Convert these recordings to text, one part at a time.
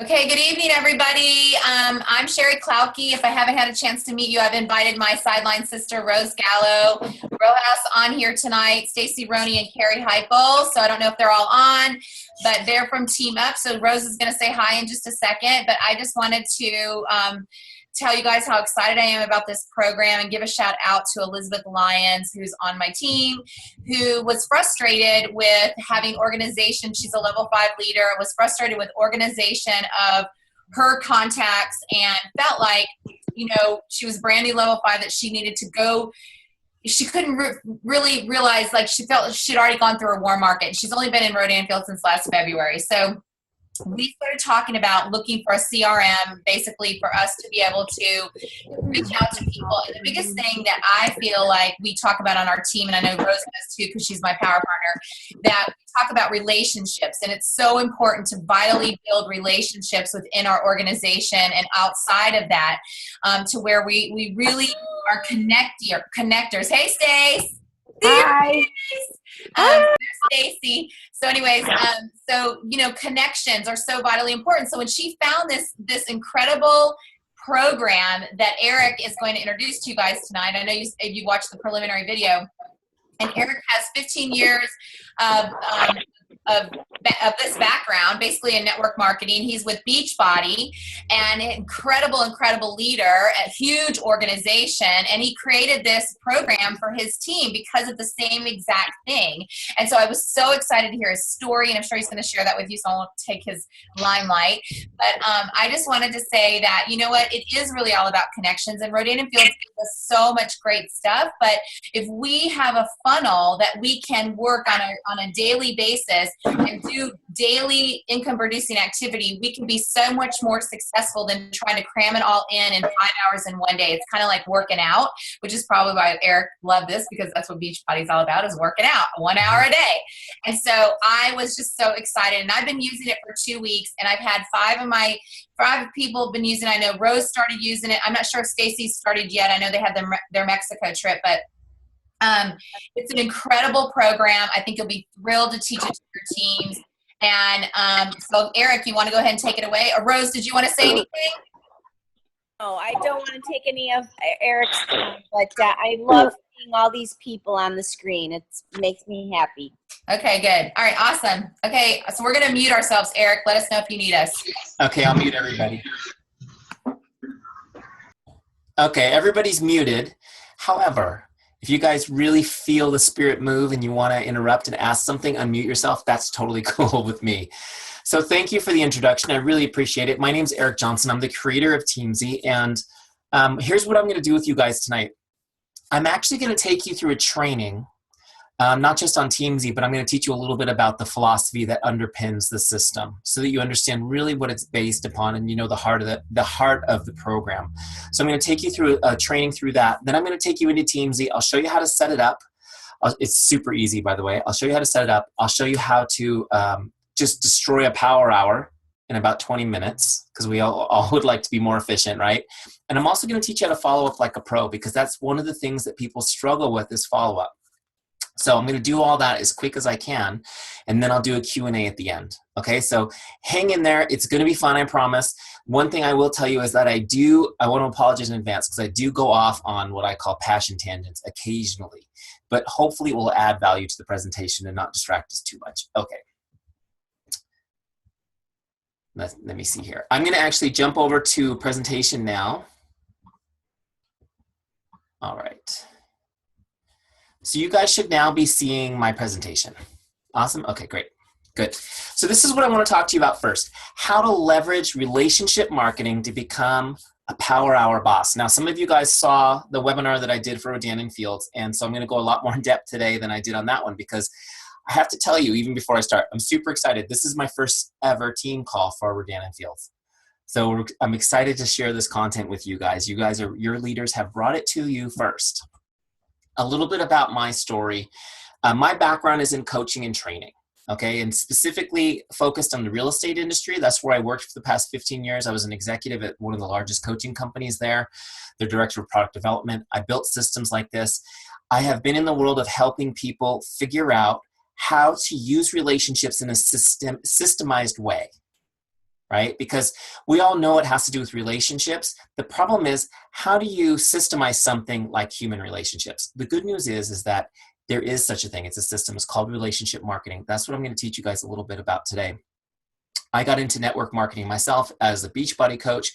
Okay, good evening, everybody. I'm Sherry Klauke. If I haven't had a chance to meet you, I've invited my sideline sister, Rose Gallo-Rojas, on here tonight, Stacy Roney and Carrie Heupel. So I don't know if they're all on, but they're from Team Up. So Rose is going to say hi in just a second, but I just wanted to tell you guys how excited I am about this program and give a shout out to Elizabeth Lyons, who's on my team, who was frustrated with having organization. She's a level 5 leader, was frustrated with organization of her contacts and felt like, she was brand new level 5, that she needed to go. She couldn't really realize, like, she felt she'd already gone through a war market. She's only been in Rodan Field since last February. So we started talking about looking for a CRM, basically for us to be able to reach out to people. And the biggest thing that I feel like we talk about on our team, and I know Rose does too because she's my power partner, that we talk about relationships. And it's so important to vitally build relationships within our organization and outside of that, to where we really are connectors. Hey, Stace. Hi. There's Stacy. So anyways, connections are so vitally important. So when she found this incredible program that Eric is going to introduce to you guys tonight, I know you watched the preliminary video, and Eric has 15 years of this background, basically in network marketing. He's with Beachbody, and an incredible leader, a huge organization, and he created this program for his team because of the same exact thing. And so I was so excited to hear his story, and I'm sure he's going to share that with you, so I won't take his limelight. But I just wanted to say that, you know what, it is really all about connections, and Rodan Fields gives us so much great stuff. But if we have a funnel that we can work on a daily basis and do daily income producing activity, we can be so much more successful than trying to cram it all in 5 hours in one day. It's kind of like working out, which is probably why Eric loved this, because that's what Beachbody's all about, is working out 1 hour a day. And so I was just so excited, and I've been using it for 2 weeks, and I've had 5 people have been using it. I know Rose started using it. I'm not sure if Stacy started yet. I know they had their Mexico trip, but it's an incredible program. I think you'll be thrilled to teach it to your teams. And so, Eric, you want to go ahead and take it away? Or Rose, did you want to say anything? No, I don't want to take any of Eric's time, but I love seeing all these people on the screen. It makes me happy. Okay, good. All right, awesome. Okay, so we're going to mute ourselves. Eric, let us know if you need us. Okay, I'll mute everybody. Okay, everybody's muted. However, if you guys really feel the spirit move and you want to interrupt and ask something, unmute yourself. That's totally cool with me. So thank you for the introduction. I really appreciate it. My name's Eric Johnson. I'm the creator of Teamzy. And here's what I'm going to do with you guys tonight. I'm actually going to take you through a training, not just on Teamzy, but I'm going to teach you a little bit about the philosophy that underpins the system so that you understand really what it's based upon and you know the heart of the program. So I'm going to take you through a training through that. Then I'm going to take you into Teamzy. I'll show you how to set it up. It's super easy, by the way. I'll show you how to set it up. I'll show you how to just destroy a power hour in about 20 minutes because we all would like to be more efficient, right? And I'm also going to teach you how to follow up like a pro, because that's one of the things that people struggle with is follow-up. So I'm going to do all that as quick as I can, and then I'll do a Q&A at the end. Okay, so hang in there. It's going to be fun, I promise. One thing I will tell you is that I want to apologize in advance because I do go off on what I call passion tangents occasionally, but hopefully it will add value to the presentation and not distract us too much. Okay. Let me see here. I'm going to actually jump over to presentation now. All right. So you guys should now be seeing my presentation. Awesome. Okay, great. Good. So this is what I want to talk to you about first. How to leverage relationship marketing to become a power hour boss. Now, some of you guys saw the webinar that I did for Rodan Fields, and so I'm going to go a lot more in depth today than I did on that one, because I have to tell you, even before I start, I'm super excited. This is my first ever team call for Rodan Fields. So I'm excited to share this content with you guys. Your leaders have brought it to you first. A little bit about my story. My background is in coaching and training, okay, and specifically focused on the real estate industry. That's where I worked for the past 15 years. I was an executive at one of the largest coaching companies there, the director of product development. I built systems like this. I have been in the world of helping people figure out how to use relationships in a systemized way. right? Because we all know it has to do with relationships. The problem is, how do you systemize something like human relationships? The good news is that there is such a thing. It's a system. It's called relationship marketing. That's what I'm going to teach you guys a little bit about today. I got into network marketing myself as a Beachbody coach.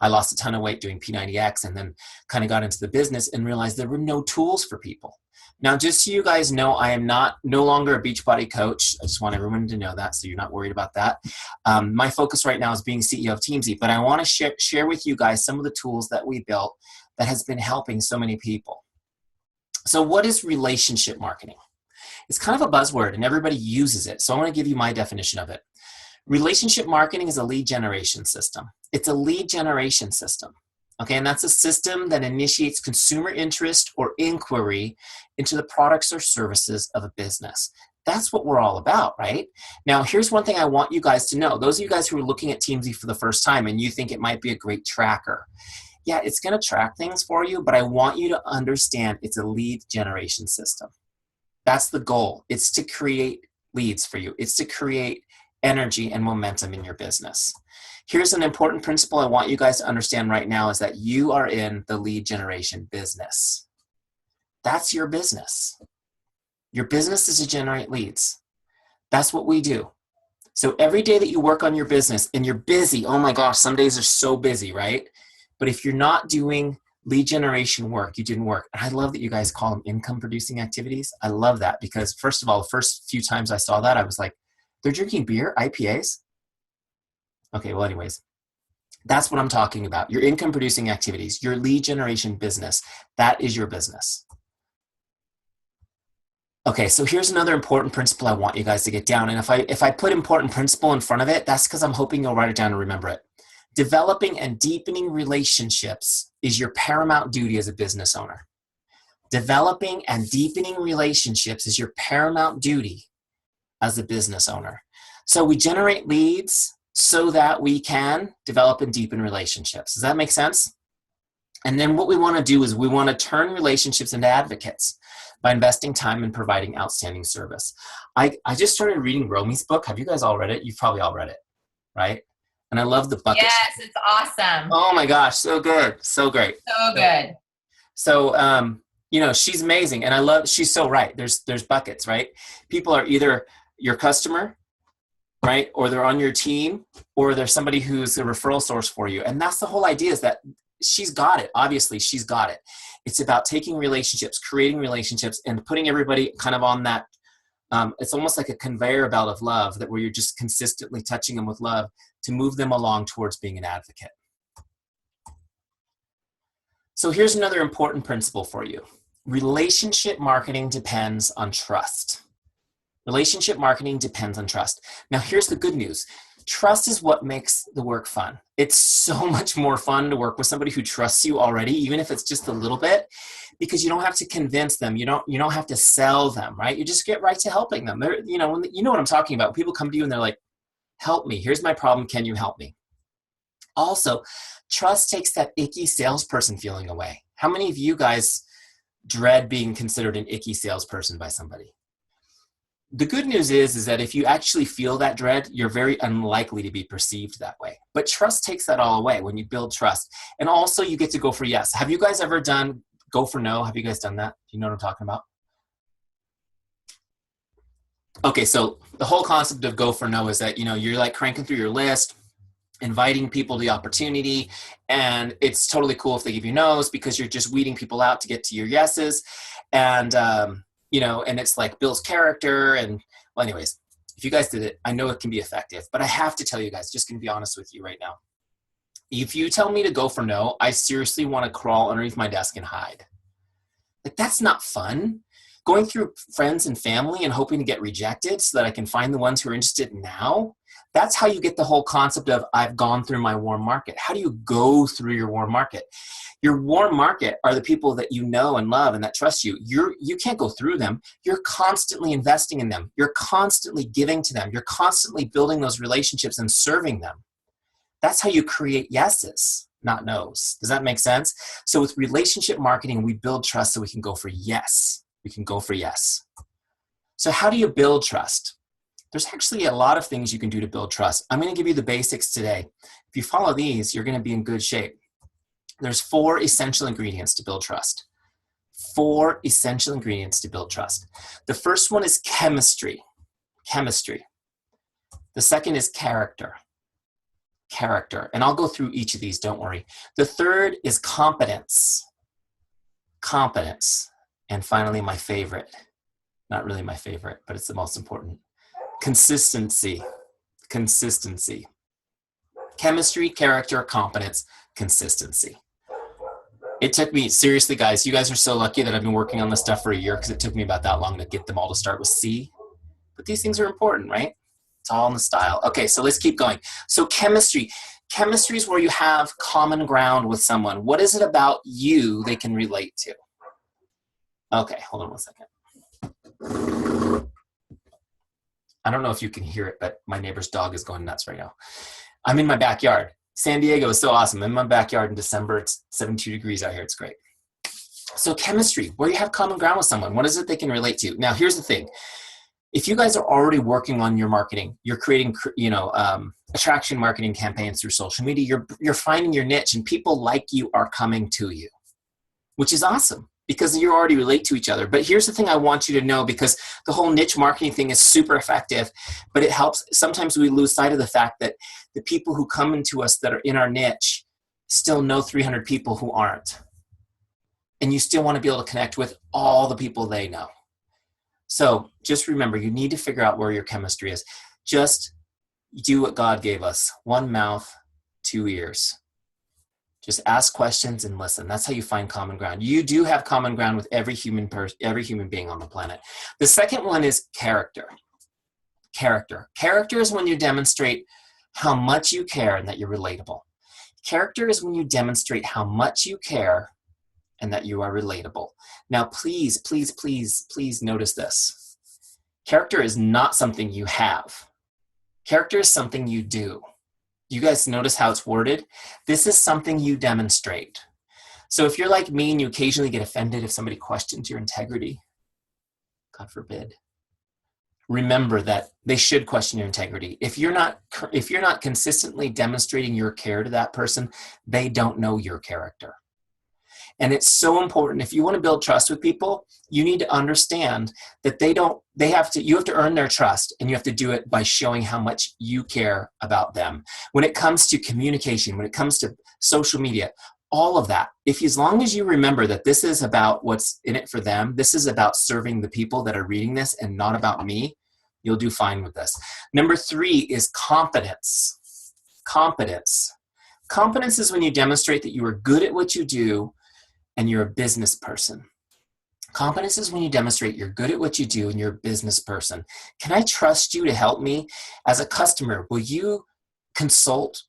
I lost a ton of weight doing P90X and then kind of got into the business and realized there were no tools for people. Now, just so you guys know, I am no longer a Beachbody coach. I just want everyone to know that, so you're not worried about that. My focus right now is being CEO of Teamzy, but I want to share with you guys some of the tools that we built that has been helping so many people. So what is relationship marketing? It's kind of a buzzword and everybody uses it. So I want to give you my definition of it. Relationship marketing is a lead generation system. It's a lead generation system. Okay, and that's a system that initiates consumer interest or inquiry into the products or services of a business. That's what we're all about, right? Now, here's one thing I want you guys to know. Those of you guys who are looking at Teamzy for the first time and you think it might be a great tracker. Yeah, it's going to track things for you, but I want you to understand it's a lead generation system. That's the goal. It's to create leads for you. It's to create energy and momentum in your business. Here's an important principle I want you guys to understand right now is that you are in the lead generation business. That's your business. Your business is to generate leads. That's what we do. So every day that you work on your business and you're busy, oh my gosh, some days are so busy, right? But if you're not doing lead generation work, you didn't work. And I love that you guys call them income producing activities. I love that because first of all, the first few times I saw that, I was like, they're drinking beer, IPAs? Okay, well anyways, that's what I'm talking about. Your income producing activities, your lead generation business, that is your business. Okay, so here's another important principle I want you guys to get down. And if I put important principle in front of it, that's because I'm hoping you'll write it down and remember it. Developing and deepening relationships is your paramount duty as a business owner. Developing and deepening relationships is your paramount duty as a business owner. So we generate leads so that we can develop and deepen relationships. Does that make sense? And then what we want to do is we want to turn relationships into advocates by investing time in providing outstanding service. I just started reading Romy's book. Have you guys all read it? You've probably all read it, right? And I love the bucket. Yes, it's awesome. Oh my gosh, so good. So great. So good. So, she's amazing. And she's so right. There's buckets, right? People are either your customer, right? Or they're on your team, or they're somebody who's a referral source for you. And that's the whole idea, is that she's got it. Obviously, she's got it. It's about taking relationships, creating relationships, and putting everybody kind of on that. It's almost like a conveyor belt of love, that where you're just consistently touching them with love to move them along towards being an advocate. So here's another important principle for you. Relationship marketing depends on trust. Relationship marketing depends on trust. Now, here's the good news. Trust is what makes the work fun. It's so much more fun to work with somebody who trusts you already, even if it's just a little bit, because you don't have to convince them. You don't have to sell them, right? You just get right to helping them. You know what I'm talking about. People come to you and they're like, help me. Here's my problem. Can you help me? Also, trust takes that icky salesperson feeling away. How many of you guys dread being considered an icky salesperson by somebody? The good news is that if you actually feel that dread, you're very unlikely to be perceived that way. But trust takes that all away when you build trust. And also you get to go for yes. Have you guys ever done go for no? Have you guys done that? Do you know what I'm talking about? Okay, so the whole concept of go for no is that, you're like cranking through your list, inviting people to the opportunity, and it's totally cool if they give you no's because you're just weeding people out to get to your yeses. And, and it's like builds character. And well, anyways, if you guys did it, I know it can be effective, but I have to tell you guys, just gonna be honest with you right now. If you tell me to go for no, I seriously want to crawl underneath my desk and hide. Like, that's not fun. Going through friends and family and hoping to get rejected so that I can find the ones who are interested now. That's how you get the whole concept of I've gone through my warm market. How do you go through your warm market? Your warm market are the people that you know and love and that trust you. You can't go through them. You're constantly investing in them. You're constantly giving to them. You're constantly building those relationships and serving them. That's how you create yeses, not no's. Does that make sense? So with relationship marketing, we build trust so we can go for yes. We can go for yes. So how do you build trust? There's actually a lot of things you can do to build trust. I'm going to give you the basics today. If you follow these, you're going to be in good shape. There's 4 essential ingredients to build trust. 4 essential ingredients to build trust. The first one is chemistry. Chemistry. The second is character. Character. And I'll go through each of these, don't worry. The third is competence. Competence. And finally, my favorite. Not really my favorite, but it's the most important. Consistency. Consistency. Chemistry, character, competence, consistency. It took me, seriously guys, you guys are so lucky that I've been working on this stuff for a year because it took me about that long to get them all to start with C. But these things are important, right? It's all in the style. Okay, so let's keep going. So chemistry. Chemistry is where you have common ground with someone. What is it about you they can relate to? Okay, hold on one second. I don't know if you can hear it, but my neighbor's dog is going nuts right now. I'm in my backyard. San Diego is so awesome. I'm in my backyard in December. It's 72 degrees out here. It's great. So chemistry, where you have common ground with someone. What is it they can relate to? Now, here's the thing. If you guys are already working on your marketing, you're creating, attraction marketing campaigns through social media, you're finding your niche and people like you are coming to you, which is awesome because you already relate to each other. But here's the thing I want you to know, because the whole niche marketing thing is super effective, but it helps. Sometimes we lose sight of the fact that the people who come into us that are in our niche still know 300 people who aren't. And you still want to be able to connect with all the people they know. So just remember, you need to figure out where your chemistry is. Just do what God gave us. 1 mouth, 2 ears. Just ask questions and listen. That's how you find common ground. You do have common ground with every human being on the planet. The second one is character. Character. Character is when you demonstrate how much you care and that you're relatable. Character is when you demonstrate how much you care and that you are relatable. Now, please, please, please, please notice this. Character is not something you have. Character is something you do. You guys notice how it's worded? This is something you demonstrate. So if you're like me and you occasionally get offended if somebody questions your integrity, God forbid, remember that they should question your integrity. If you're not consistently demonstrating your care to that person, they don't know your character. And it's so important. If you want to build trust with people, you need to understand that you have to earn their trust, and you have to do it by showing how much you care about them. When it comes to communication, when it comes to social media, all of that, as long as you remember that this is about what's in it for them, this is about serving the people that are reading this and not about me, you'll do fine with this. Number 3 is competence. Competence. Competence is when you demonstrate that you are good at what you do and you're a business person. Competence is when you demonstrate you're good at what you do and you're a business person. Can I trust you to help me? As a customer, will you consult?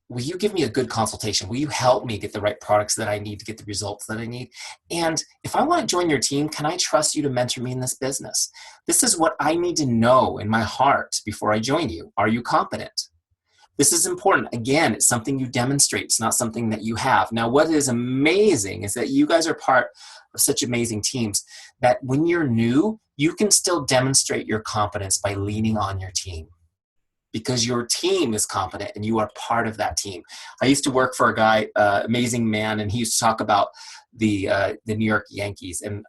Will you give me a good consultation? Will you help me get the right products that I need to get the results that I need? And if I want to join your team, can I trust you to mentor me in this business? This is what I need to know in my heart before I join you. Are you competent? This is important. Again, it's something you demonstrate. It's not something that you have. Now, what is amazing is that you guys are part of such amazing teams that when you're new, you can still demonstrate your competence by leaning on your team, because your team is competent and you are part of that team. I used to work for a guy, amazing man, and he used to talk about the New York Yankees. And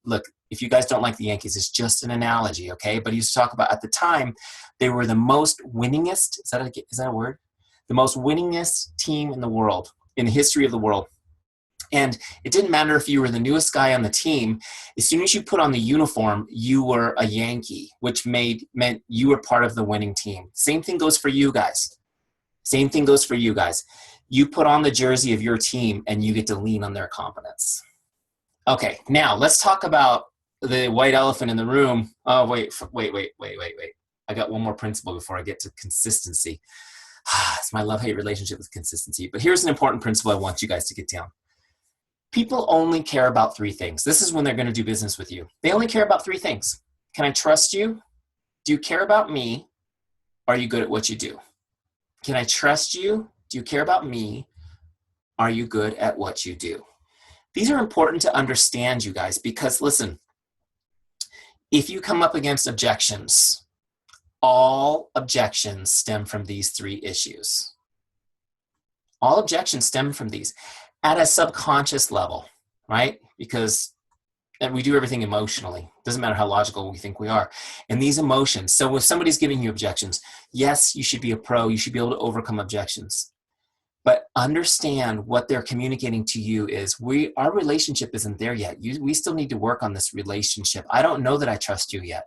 look, if you guys don't like the Yankees, it's just an analogy, okay? But he used to talk about, at the time, they were the most winningest, is that a word? The most winningest team in the world, in the history of the world. And it didn't matter if you were the newest guy on the team. As soon as you put on the uniform, you were a Yankee, which meant you were part of the winning team. Same thing goes for you guys. Same thing goes for you guys. You put on the jersey of your team and you get to lean on their competence. Okay, now let's talk about the white elephant in the room. Oh, wait. I got one more principle before I get to consistency. It's my love-hate relationship with consistency. But here's an important principle I want you guys to get down. People only care about 3 things. This is when they're going to do business with you. They only care about 3 things. Can I trust you? Do you care about me? Are you good at what you do? Can I trust you? Do you care about me? Are you good at what you do? These are important to understand, you guys, because listen, if you come up against objections, all objections stem from these 3 issues. All objections stem from these at a subconscious level, right? Because we do everything emotionally. Doesn't matter how logical we think we are. And these emotions, so if somebody's giving you objections, yes, you should be a pro. You should be able to overcome objections. But understand what they're communicating to you is our relationship isn't there yet. We still need to work on this relationship. I don't know that I trust you yet.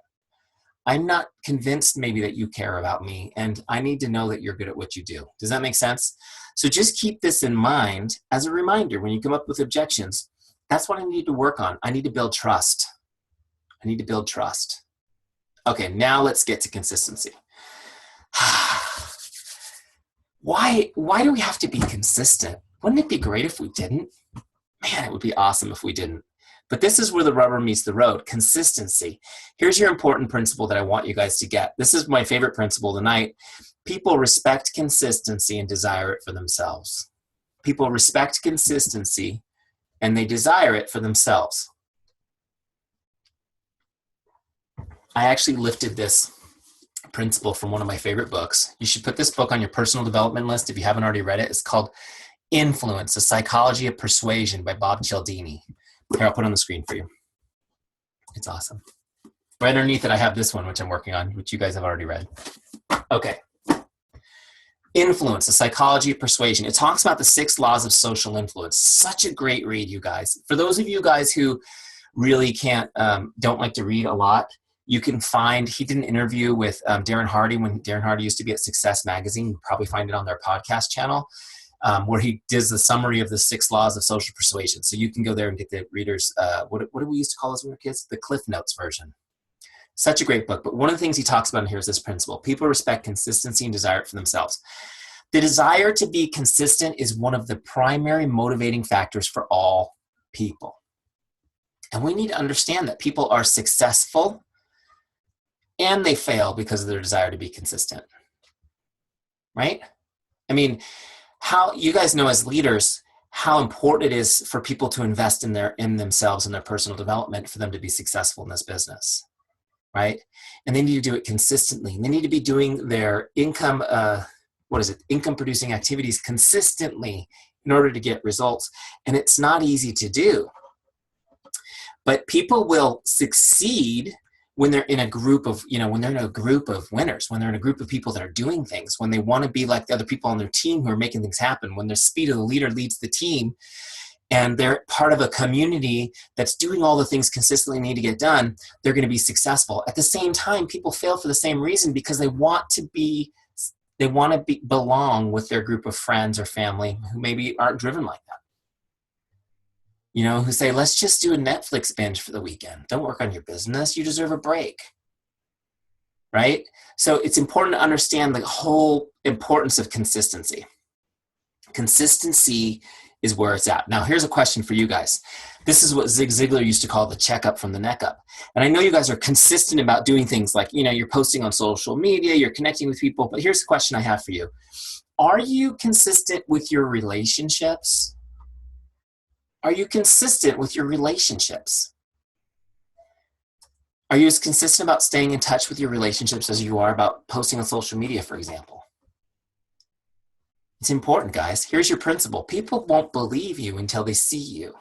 I'm not convinced maybe that you care about me, and I need to know that you're good at what you do. Does that make sense? So just keep this in mind as a reminder when you come up with objections. That's what I need to work on. I need to build trust. I need to build trust. Okay, now let's get to consistency. Why do we have to be consistent? Wouldn't it be great if we didn't? Man, it would be awesome if we didn't. But this is where the rubber meets the road, consistency. Here's your important principle that I want you guys to get. This is my favorite principle tonight. People respect consistency and desire it for themselves. People respect consistency and they desire it for themselves. I actually lifted this principle from one of my favorite books. You should put this book on your personal development list if you haven't already read it. It's called Influence, The Psychology of Persuasion by Bob Cialdini. Here, I'll put it on the screen for you. It's awesome. Right underneath it, I have this one, which I'm working on, which you guys have already read. Okay. Influence, The Psychology of Persuasion. It talks about the 6 laws of social influence. Such a great read, you guys. For those of you guys who really don't like to read a lot, you can find, he did an interview with Darren Hardy when Darren Hardy used to be at Success Magazine. You probably find it on their podcast channel. Where he does the summary of the 6 laws of social persuasion. So you can go there and get the readers, what do we used to call those when we were kids? The Cliff Notes version. Such a great book. But one of the things he talks about in here is this principle. People respect consistency and desire it for themselves. The desire to be consistent is one of the primary motivating factors for all people. And we need to understand that people are successful and they fail because of their desire to be consistent. Right? I mean, how you guys know as leaders how important it is for people to invest in themselves and their personal development for them to be successful in this business, right? And they need to do it consistently. And they need to be doing their income producing activities consistently in order to get results. And it's not easy to do. But people will succeed when they're in a group of, when they're in a group of winners, when they're in a group of people that are doing things, when they want to be like the other people on their team who are making things happen, when the speed of the leader leads the team and they're part of a community that's doing all the things consistently need to get done, they're going to be successful. At the same time, people fail for the same reason because they want to belong with their group of friends or family who maybe aren't driven like that. Who say, let's just do a Netflix binge for the weekend. Don't work on your business. You deserve a break. Right? So it's important to understand the whole importance of consistency. Consistency is where it's at. Now, here's a question for you guys. This is what Zig Ziglar used to call the checkup from the neck up. And I know you guys are consistent about doing things like, you're posting on social media, you're connecting with people, but here's the question I have for you. Are you consistent with your relationships? Are you consistent with your relationships? Are you as consistent about staying in touch with your relationships as you are about posting on social media, for example? It's important, guys. Here's your principle. People won't believe you until they see you.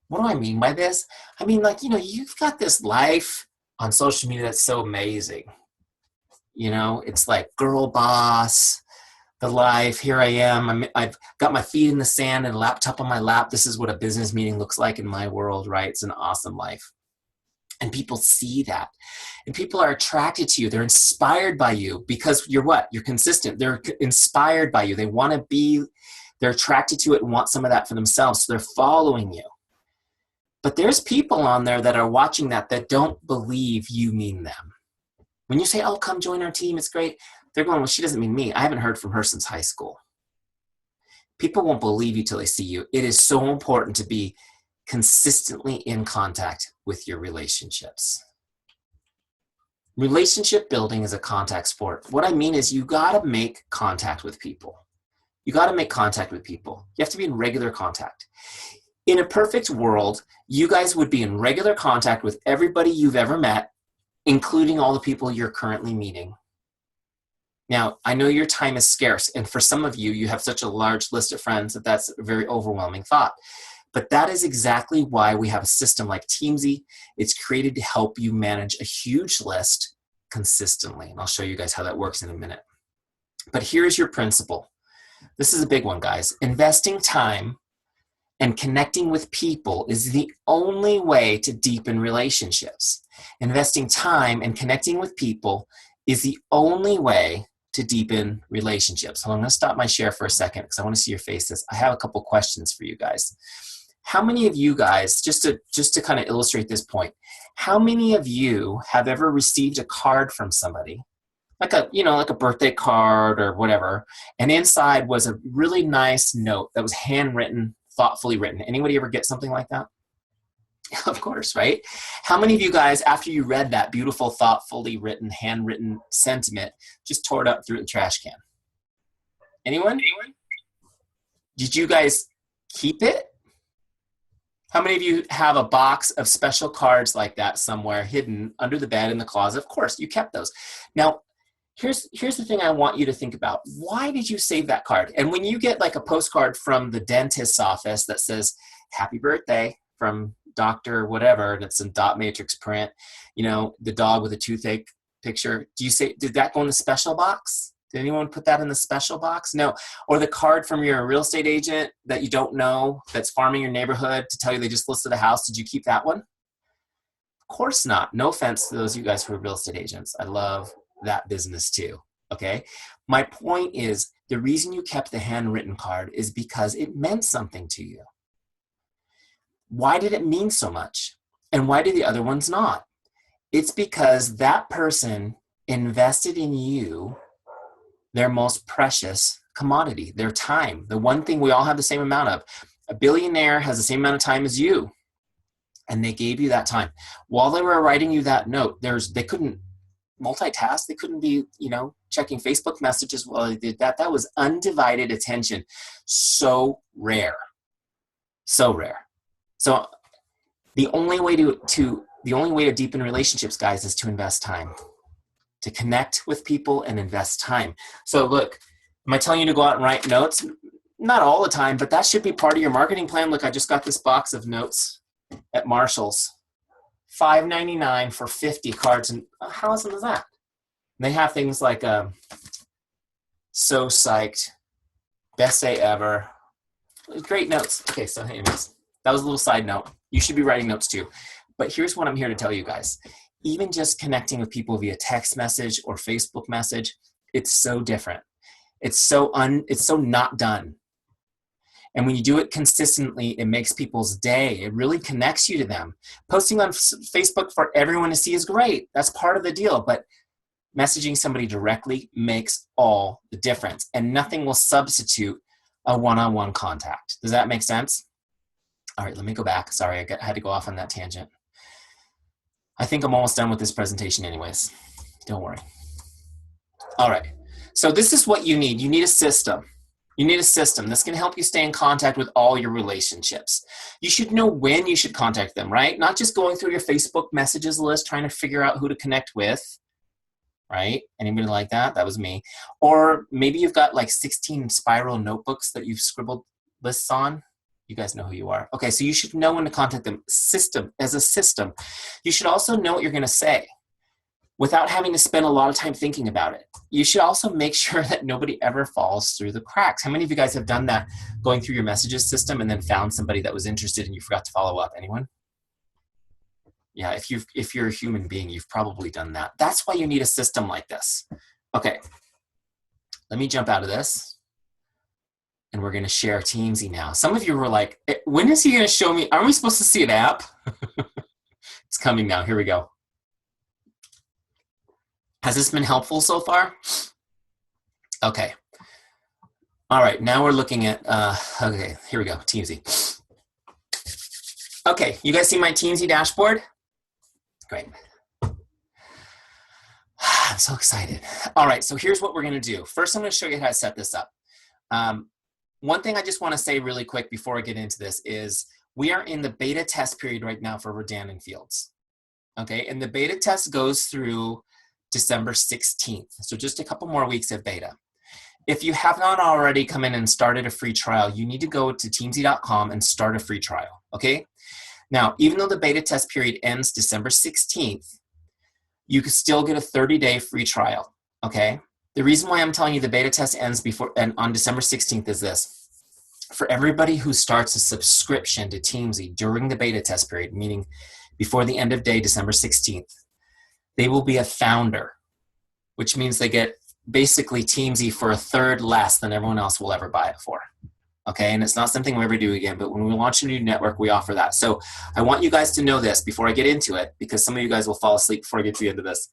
What do I mean by this? I mean, you've got this life on social media that's so amazing. It's like girl boss, the life, here I am. I've got my feet in the sand and a laptop on my lap. This is what a business meeting looks like in my world, right? It's an awesome life. And people see that. And people are attracted to you. They're inspired by you because you're what? You're consistent. They're inspired by you. They want to be, they're attracted to it and want some of that for themselves. So they're following you. But there's people on there that are watching that don't believe you mean them. When you say, oh, come join our team, it's great. They're going, well, she doesn't mean me. I haven't heard from her since high school. People won't believe you till they see you. It is so important to be consistently in contact with your relationships. Relationship building is a contact sport. What I mean is you got to make contact with people. You got to make contact with people. You have to be in regular contact. In a perfect world, you guys would be in regular contact with everybody you've ever met including all the people you're currently meeting. Now, I know your time is scarce, and for some of you, you have such a large list of friends that that's a very overwhelming thought. But that is exactly why we have a system like Teamzy. It's created to help you manage a huge list consistently. And I'll show you guys how that works in a minute. But here's your principle. This is a big one, guys. Investing time and connecting with people is the only way to deepen relationships. Investing time and connecting with people is the only way to deepen relationships. So I'm going to stop my share for a second because I want to see your faces. I have a couple questions for you guys. How many of you guys, just to kind of illustrate this point, how many of you have ever received a card from somebody, like a birthday card or whatever, and inside was a really nice note that was handwritten, thoughtfully written? Anybody ever get something like that? Of course, right? How many of you guys, after you read that beautiful, thoughtfully written, handwritten sentiment, just tore it up, threw it in the trash can? Anyone? Did you guys keep it? How many of you have a box of special cards like that somewhere hidden under the bed in the closet? Of course, you kept those. Now, here's the thing I want you to think about. Why did you save that card? And when you get like a postcard from the dentist's office that says, "Happy birthday" from Dr. whatever, and it's in dot matrix print, the dog with a toothache picture, do you say, did that go in the special box? Did anyone put that in the special box? No. Or the card from your real estate agent that you don't know that's farming your neighborhood to tell you they just listed a house, did you keep that one? Of course not. No offense to those of you guys who are real estate agents. I love that business too, okay? My point is, the reason you kept the handwritten card is because it meant something to you. Why did it mean so much? And why did the other ones not? It's because that person invested in you their most precious commodity, their time, the one thing we all have the same amount of. A billionaire has the same amount of time as you, and they gave you that time. While they were writing you that note, they couldn't multitask. They couldn't be, checking Facebook messages while they did that. That was undivided attention. So rare. So rare. So the only way to deepen relationships, guys, is to invest time. To connect with people and invest time. So look, am I telling you to go out and write notes? Not all the time, but that should be part of your marketing plan. Look, I just got this box of notes at Marshall's. $5.99 for 50 cards. And how awesome is that? And they have things like so psyched, best day ever. Great notes. Okay, so anyways, that was a little side note. You should be writing notes too. But here's what I'm here to tell you guys. Even just connecting with people via text message or Facebook message, it's so different. It's so not done. And when you do it consistently, it makes people's day. It really connects you to them. Posting on Facebook for everyone to see is great. That's part of the deal. But messaging somebody directly makes all the difference. And nothing will substitute a one-on-one contact. Does that make sense? All right, let me go back. Sorry, I had to go off on that tangent. I think I'm almost done with this presentation anyways. Don't worry. All right. So this is what you need. You need a system. You need a system that's going to help you stay in contact with all your relationships. You should know when you should contact them, right? Not just going through your Facebook messages list, trying to figure out who to connect with, right? Anybody like that? That was me. Or maybe you've got like 16 spiral notebooks that you've scribbled lists on. You guys know who you are. Okay, so you should know when to contact them. System as a system. You should also know what you're going to say without having to spend a lot of time thinking about it. You should also make sure that nobody ever falls through the cracks. How many of you guys have done that, going through your messages system and then found somebody that was interested and you forgot to follow up? Anyone? Yeah, if you're a human being, you've probably done that. That's why you need a system like this. Okay, let me jump out of this. And we're going to share Teamzy now. Some of you were like, when is he going to show me? Aren't we supposed to see an app? It's coming now. Here we go. Has this been helpful so far? Okay. All right. Now we're looking at, okay, here we go. Teamzy. Okay. You guys see my Teamzy dashboard? Great. I'm so excited. All right. So here's what we're going to do. First, I'm going to show you how to set this up. One thing I just want to say really quick before I get into this is we are in the beta test period right now for redundant fields. Okay, and the beta test goes through December 16th. So just a couple more weeks of beta. If you have not already come in and started a free trial, you need to go to teamzy.com and start a free trial, okay? Now, even though the beta test period ends December 16th, you can still get a 30-day free trial, okay? The reason why I'm telling you the beta test ends on December 16th is this. For everybody who starts a subscription to Teamzy during the beta test period, meaning before the end of day, December 16th, they will be a founder, which means they get basically Teamzy for a third less than everyone else will ever buy it for. Okay, and it's not something we ever do again, but when we launch a new network, we offer that. So I want you guys to know this before I get into it, because some of you guys will fall asleep before I get to the end of this.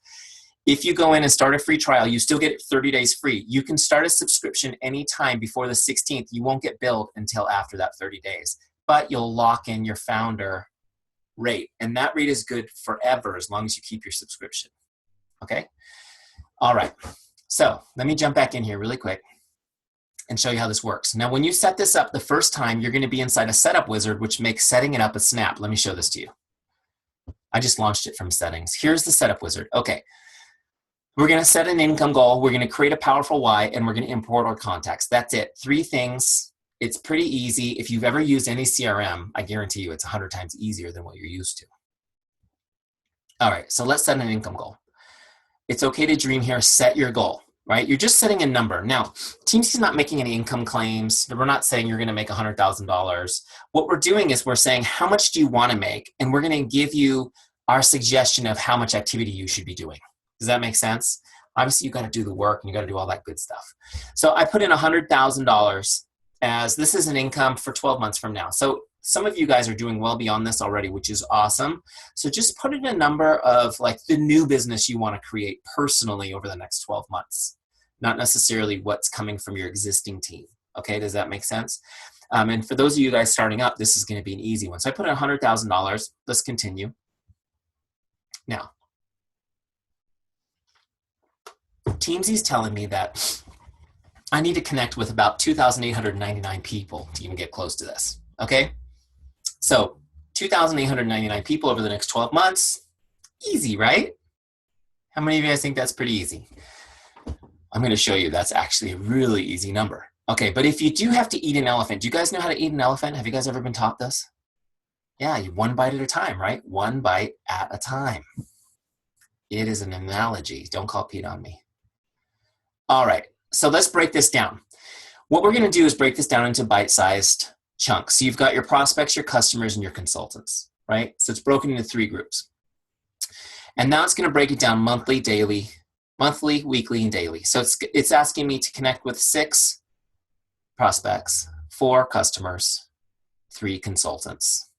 If you go in and start a free trial, you still get 30 days free. You can start a subscription anytime before the 16th. You won't get billed until after that 30 days, but you'll lock in your founder rate. And that rate is good forever as long as you keep your subscription. Okay? All right. So let me jump back in here really quick and show you how this works. Now, when you set this up the first time, you're going to be inside a setup wizard, which makes setting it up a snap. Let me show this to you. I just launched it from settings. Here's the setup wizard. Okay. We're going to set an income goal. We're going to create a powerful why, and we're going to import our contacts. That's it. 3 things. It's pretty easy. If you've ever used any CRM, I guarantee you it's 100 times easier than what you're used to. All right. So let's set an income goal. It's okay to dream here. Set your goal. Right? You're just setting a number. Now, Teamzy is not making any income claims. We're not saying you're going to make $100,000. What we're doing is we're saying, how much do you want to make? And we're going to give you our suggestion of how much activity you should be doing. Does that make sense? Obviously, you got to do the work and you got to do all that good stuff. So I put in $100,000 as this is an income for 12 months from now. So some of you guys are doing well beyond this already, which is awesome. So just put in a number of like the new business you want to create personally over the next 12 months, not necessarily what's coming from your existing team. Okay, does that make sense? And for those of you guys starting up, this is going to be an easy one. So I put in $100,000. Let's continue. Now, Teamzy's telling me that I need to connect with about 2,899 people to even get close to this. Okay? So 2,899 people over the next 12 months, easy, right? How many of you guys think that's pretty easy? I'm going to show you that's actually a really easy number. Okay, but if you do have to eat an elephant, do you guys know how to eat an elephant? Have you guys ever been taught this? Yeah, one bite at a time, right? One bite at a time. It is an analogy. Don't call Pete on me. All right, so let's break this down. What we're going to do is break this down into bite-sized chunks. So you've got your prospects, your customers, and your consultants, right? So it's broken into 3 groups. And now it's going to break it down monthly, daily, weekly, and daily. So it's asking me to connect with 6 prospects, 4 customers, 3 consultants.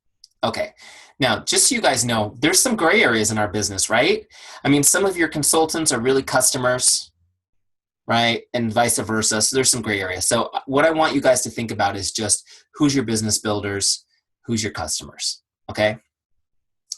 Okay. Now, just so you guys know, there's some gray areas in our business, right? I mean, some of your consultants are really customers, right? And vice versa. So there's some gray areas. So what I want you guys to think about is just who's your business builders, who's your customers, okay?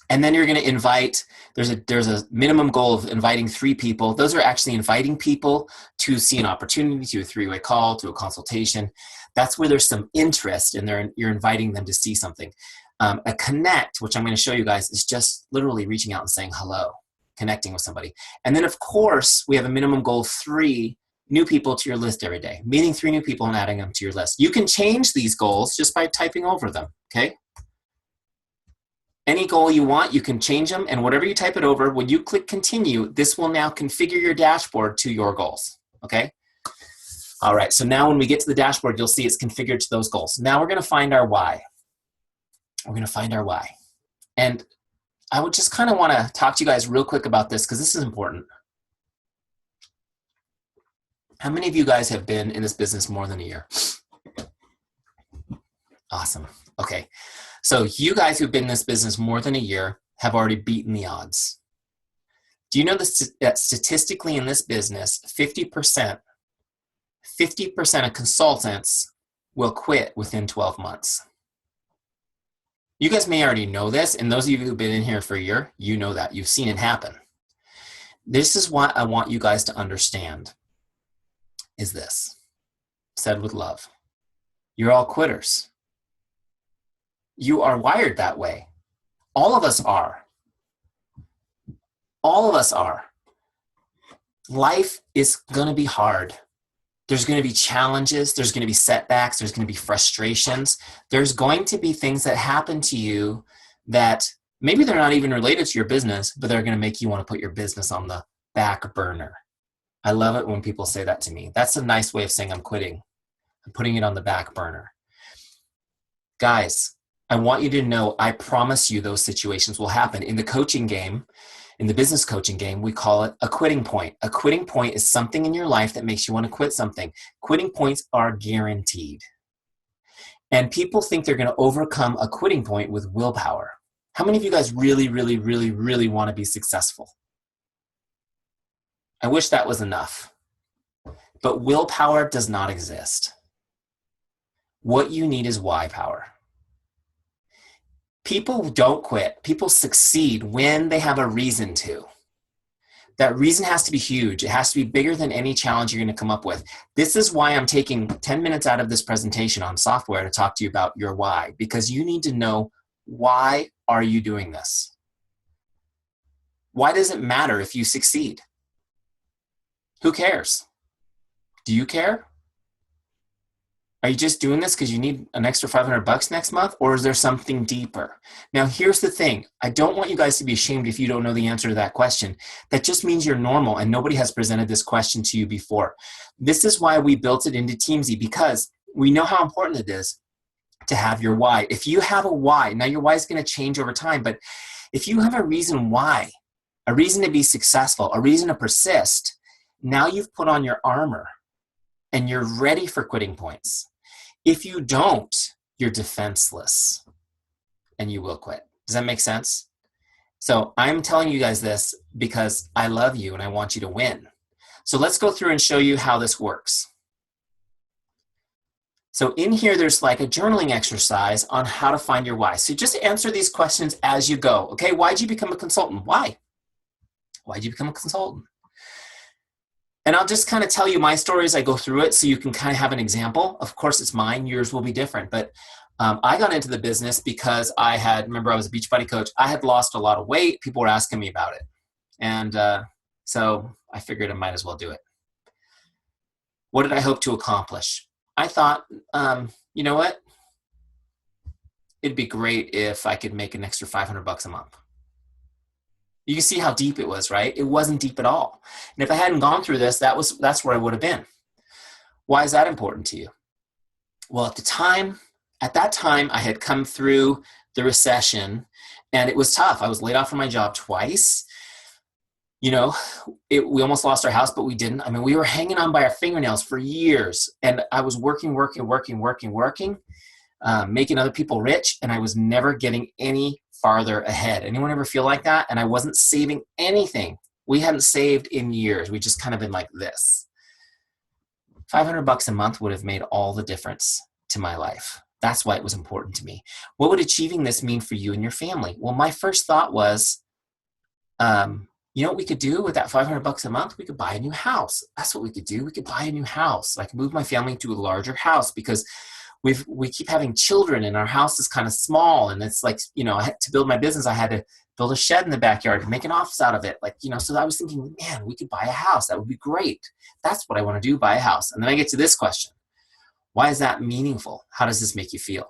And then you're going to invite, there's a minimum goal of inviting 3 people. Those are actually inviting people to see an opportunity, to a 3-way call, to a consultation. That's where there's some interest and you're inviting them to see something. A connect, which I'm going to show you guys, is just literally reaching out and saying hello, connecting with somebody. And then of course, we have a minimum goal of 3 new people to your list every day, meeting 3 new people and adding them to your list. You can change these goals just by typing over them, okay? Any goal you want, you can change them, and whatever you type it over, when you click continue, this will now configure your dashboard to your goals, okay? All right, so now when we get to the dashboard, you'll see it's configured to those goals. Now we're gonna find our why. We're gonna find our why. And I would just kind of wanna talk to you guys real quick about this because this is important. How many of you guys have been in this business more than a year? Awesome, okay. So you guys who've been in this business more than a year have already beaten the odds. Do you know that statistically in this business, 50% of consultants will quit within 12 months? You guys may already know this, and those of you who've been in here for a year, you know that. You've seen it happen. This is what I want you guys to understand, is this, said with love. You're all quitters. You are wired that way. All of us are. All of us are. Life is going to be hard. There's going to be challenges. There's going to be setbacks. There's going to be frustrations. There's going to be things that happen to you that maybe they're not even related to your business, but they're going to make you want to put your business on the back burner. I love it when people say that to me. That's a nice way of saying I'm quitting. I'm putting it on the back burner. Guys, I want you to know, I promise you those situations will happen. In the coaching game, in the business coaching game, we call it a quitting point. A quitting point is something in your life that makes you want to quit something. Quitting points are guaranteed. And people think they're going to overcome a quitting point with willpower. How many of you guys really, really, really, really want to be successful? I wish that was enough. But willpower does not exist. What you need is why power. People don't quit. People succeed when they have a reason to. That reason has to be huge. It has to be bigger than any challenge you're going to come up with. This is why I'm taking 10 minutes out of this presentation on software to talk to you about your why, because you need to know, why are you doing this? Why does it matter if you succeed? Who cares? Do you care? Are you just doing this because you need an extra $500 next month, or is there something deeper? Now, here's the thing. I don't want you guys to be ashamed if you don't know the answer to that question. That just means you're normal and nobody has presented this question to you before. This is why we built it into Teamzy, because we know how important it is to have your why. If you have a why, now your why is going to change over time, but if you have a reason why, a reason to be successful, a reason to persist, now you've put on your armor and you're ready for quitting points. If you don't, you're defenseless and you will quit. Does that make sense? So I'm telling you guys this because I love you and I want you to win. So let's go through and show you how this works. So in here, there's like a journaling exercise on how to find your why. So just answer these questions as you go. Okay, why'd you become a consultant? Why? Why'd you become a consultant? And I'll just kind of tell you my story as I go through it so you can kind of have an example. Of course, it's mine. Yours will be different. But I got into the business because remember I was a Beachbody coach. I had lost a lot of weight. People were asking me about it. And so I figured I might as well do it. What did I hope to accomplish? I thought, you know what? It'd be great if I could make an extra $500 a month. You can see how deep it was, right? It wasn't deep at all. And if I hadn't gone through this, that's where I would have been. Why is that important to you? Well, at that time, I had come through the recession and it was tough. I was laid off from my job twice. You know, we almost lost our house, but we didn't. I mean, we were hanging on by our fingernails for years. And I was working, making other people rich. And I was never getting any farther ahead. Anyone ever feel like that? And I wasn't saving anything. We hadn't saved in years. We just kind of been like this. $500 a month would have made all the difference to my life. That's why it was important to me. What would achieving this mean for you and your family? Well, my first thought was, you know what we could do with that $500 a month? We could buy a new house. That's what we could do. We could buy a new house. I could move my family to a larger house because we keep having children and our house is kind of small. And it's like, you know, to build my business, I had to build a shed in the backyard and make an office out of it. Like, you know, so I was thinking, man, we could buy a house. That would be great. That's what I want to do, buy a house. And then I get to this question. Why is that meaningful? How does this make you feel?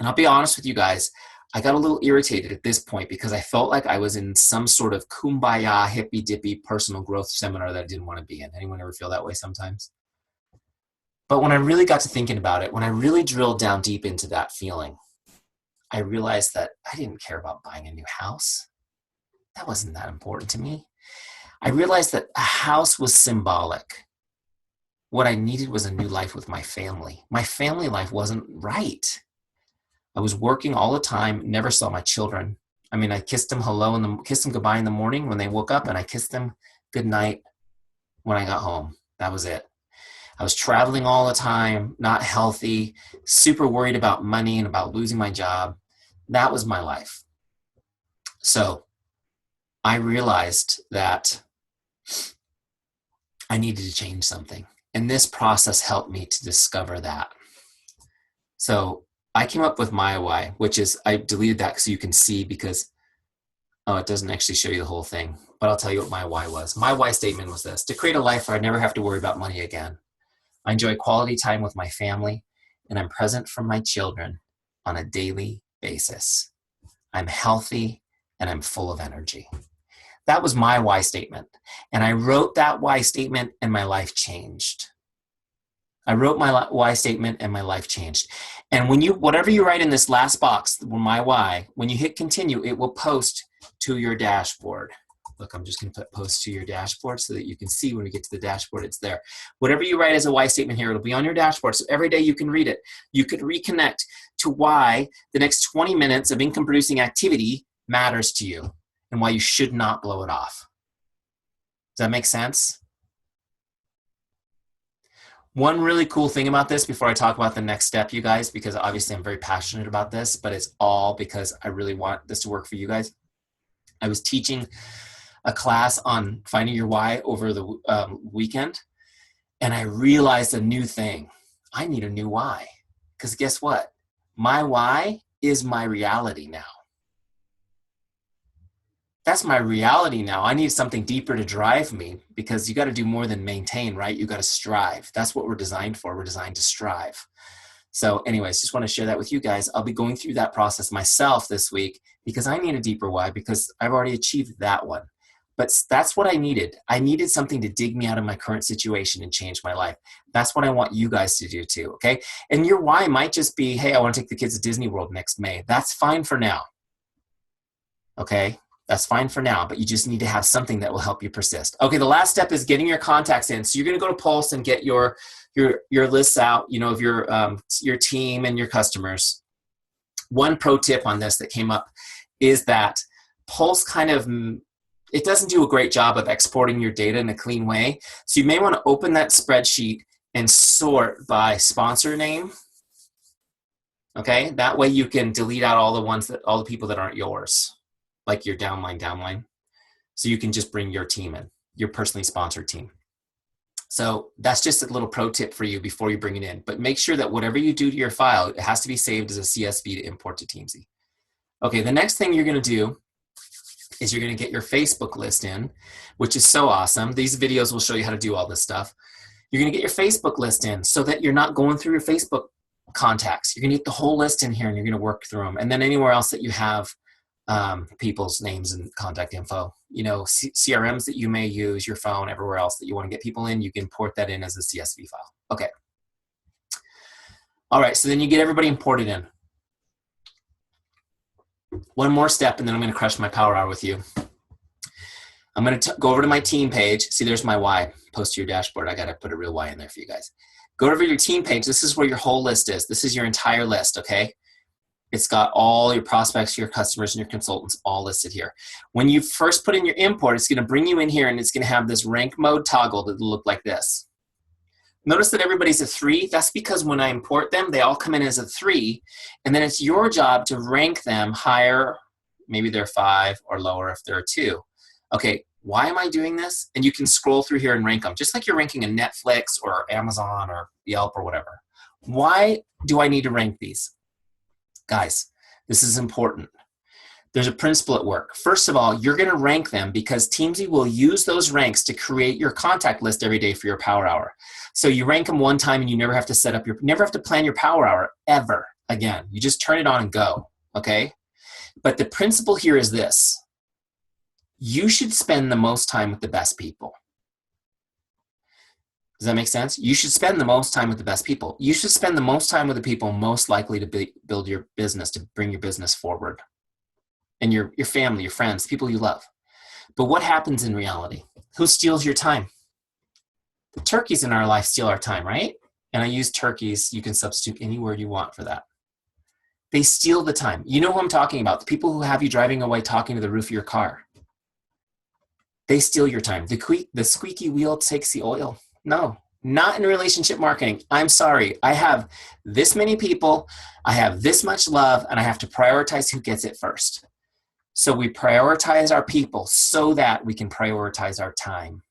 And I'll be honest with you guys. I got a little irritated at this point because I felt like I was in some sort of kumbaya, hippy-dippy personal growth seminar that I didn't want to be in. Anyone ever feel that way sometimes? But when I really got to thinking about it, when I really drilled down deep into that feeling, I realized that I didn't care about buying a new house. That wasn't that important to me. I realized that a house was symbolic. What I needed was a new life with my family. My family life wasn't right. I was working all the time, never saw my children. I mean, I kissed them kissed them goodbye in the morning when they woke up, and I kissed them goodnight when I got home. That was it. I was traveling all the time, not healthy, super worried about money and about losing my job. That was my life. So I realized that I needed to change something. And this process helped me to discover that. So I came up with my why, which is, I deleted that so you can see, because Oh, it doesn't actually show you the whole thing, but I'll tell you what my why was. My why statement was this: to create a life where I never have to worry about money again. I enjoy quality time with my family, and I'm present for my children on a daily basis. I'm healthy and I'm full of energy. That was my why statement. And I wrote that why statement and my life changed. I wrote my why statement and my life changed. And when you, whatever you write in this last box, my why, when you hit continue, it will post to your dashboard. Look, I'm just going to put post to your dashboard so that you can see when we get to the dashboard, it's there. Whatever you write as a why statement here, it'll be on your dashboard. So every day you can read it. You could reconnect to why the next 20 minutes of income producing activity matters to you and why you should not blow it off. Does that make sense? One really cool thing about this before I talk about the next step, you guys, because obviously I'm very passionate about this, but it's all because I really want this to work for you guys. I was teaching a class on finding your why over the weekend, and I realized a new thing. I need a new why, because guess what? My why is my reality now. That's my reality now. I need something deeper to drive me, because you got to do more than maintain, right? You got to strive. That's what we're designed for. We're designed to strive. So anyways, just want to share that with you guys. I'll be going through that process myself this week because I need a deeper why, because I've already achieved that one. But that's what I needed. I needed something to dig me out of my current situation and change my life. That's what I want you guys to do too, okay? And your why might just be, hey, I want to take the kids to Disney World next May. That's fine for now, okay? That's fine for now, but you just need to have something that will help you persist. Okay, the last step is getting your contacts in. So you're going to go to Pulse and get your lists out, you know, of your team and your customers. One pro tip on this that came up is that Pulse kind of, it doesn't do a great job of exporting your data in a clean way. So you may want to open that spreadsheet and sort by sponsor name. Okay, that way you can delete out all the people that aren't yours, like your downline. So you can just bring your team in, your personally sponsored team. So that's just a little pro tip for you before you bring it in. But make sure that whatever you do to your file, it has to be saved as a CSV to import to Teamzy. Okay, the next thing you're going to do is you're going to get your Facebook list in, which is so awesome. These videos will show you how to do all this stuff. You're going to get your Facebook list in so that you're not going through your Facebook contacts. You're going to get the whole list in here and you're going to work through them. And then anywhere else that you have people's names and contact info, you know, CRMs that you may use, your phone, everywhere else that you want to get people in, you can import that in as a CSV file. Okay. All right, so then you get everybody imported in. One more step and then I'm going to crush my power hour with you. I'm going to go over to my team page. See, there's my why. Post to your dashboard. I got to put a real why in there for you guys. Go over to your team page. This is where your whole list is. This is your entire list, okay? It's got all your prospects, your customers, and your consultants all listed here. When you first put in your import, it's going to bring you in here and it's going to have this rank mode toggle that will look like this. Notice that everybody's a 3. That's because when I import them, they all come in as a 3. And then it's your job to rank them higher. Maybe they're 5 or lower if they're a 2. Okay, why am I doing this? And you can scroll through here and rank them, just like you're ranking a Netflix or Amazon or Yelp or whatever. Why do I need to rank these? Guys, this is important. There's a principle at work. First of all, you're going to rank them because Teamzy will use those ranks to create your contact list every day for your power hour. So you rank them one time and you never have to never have to plan your power hour ever again. You just turn it on and go, okay? But the principle here is this. You should spend the most time with the best people. Does that make sense? You should spend the most time with the best people. You should spend the most time with the people most likely to build your business, to bring your business forward. And your family, your friends, people you love. But what happens in reality? Who steals your time? The turkeys in our life steal our time, right? And I use turkeys. You can substitute any word you want for that. They steal the time. You know who I'm talking about. The people who have you driving away talking to the roof of your car. They steal your time. The squeaky wheel takes the oil. No, not in relationship marketing. I'm sorry. I have this many people. I have this much love, and I have to prioritize who gets it first. So we prioritize our people so that we can prioritize our time.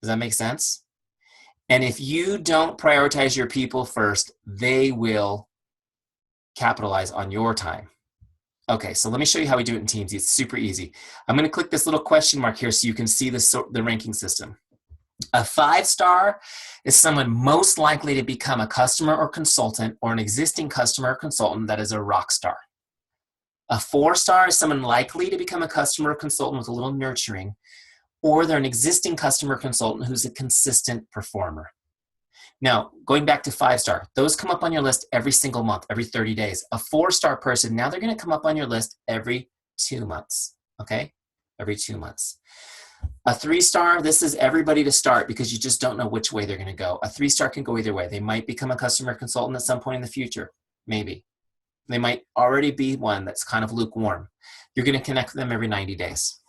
Does that make sense? And if you don't prioritize your people first, they will capitalize on your time. Okay, so let me show you how we do it in Teamzy. It's super easy. I'm going to click this little question mark here so you can see the ranking system. A 5-star is someone most likely to become a customer or consultant or an existing customer or consultant that is a rock star. A 4-star is someone likely to become a customer or consultant with a little nurturing, or they're an existing customer or consultant who's a consistent performer. Now, going back to 5-star, those come up on your list every single month, every 30 days. A 4-star person, now they're going to come up on your list every 2 months, okay? Every 2 months. A 3-star, this is everybody to start because you just don't know which way they're going to go. A 3-star can go either way. They might become a customer consultant at some point in the future, maybe. They might already be one that's kind of lukewarm. You're going to connect with them every 90 days.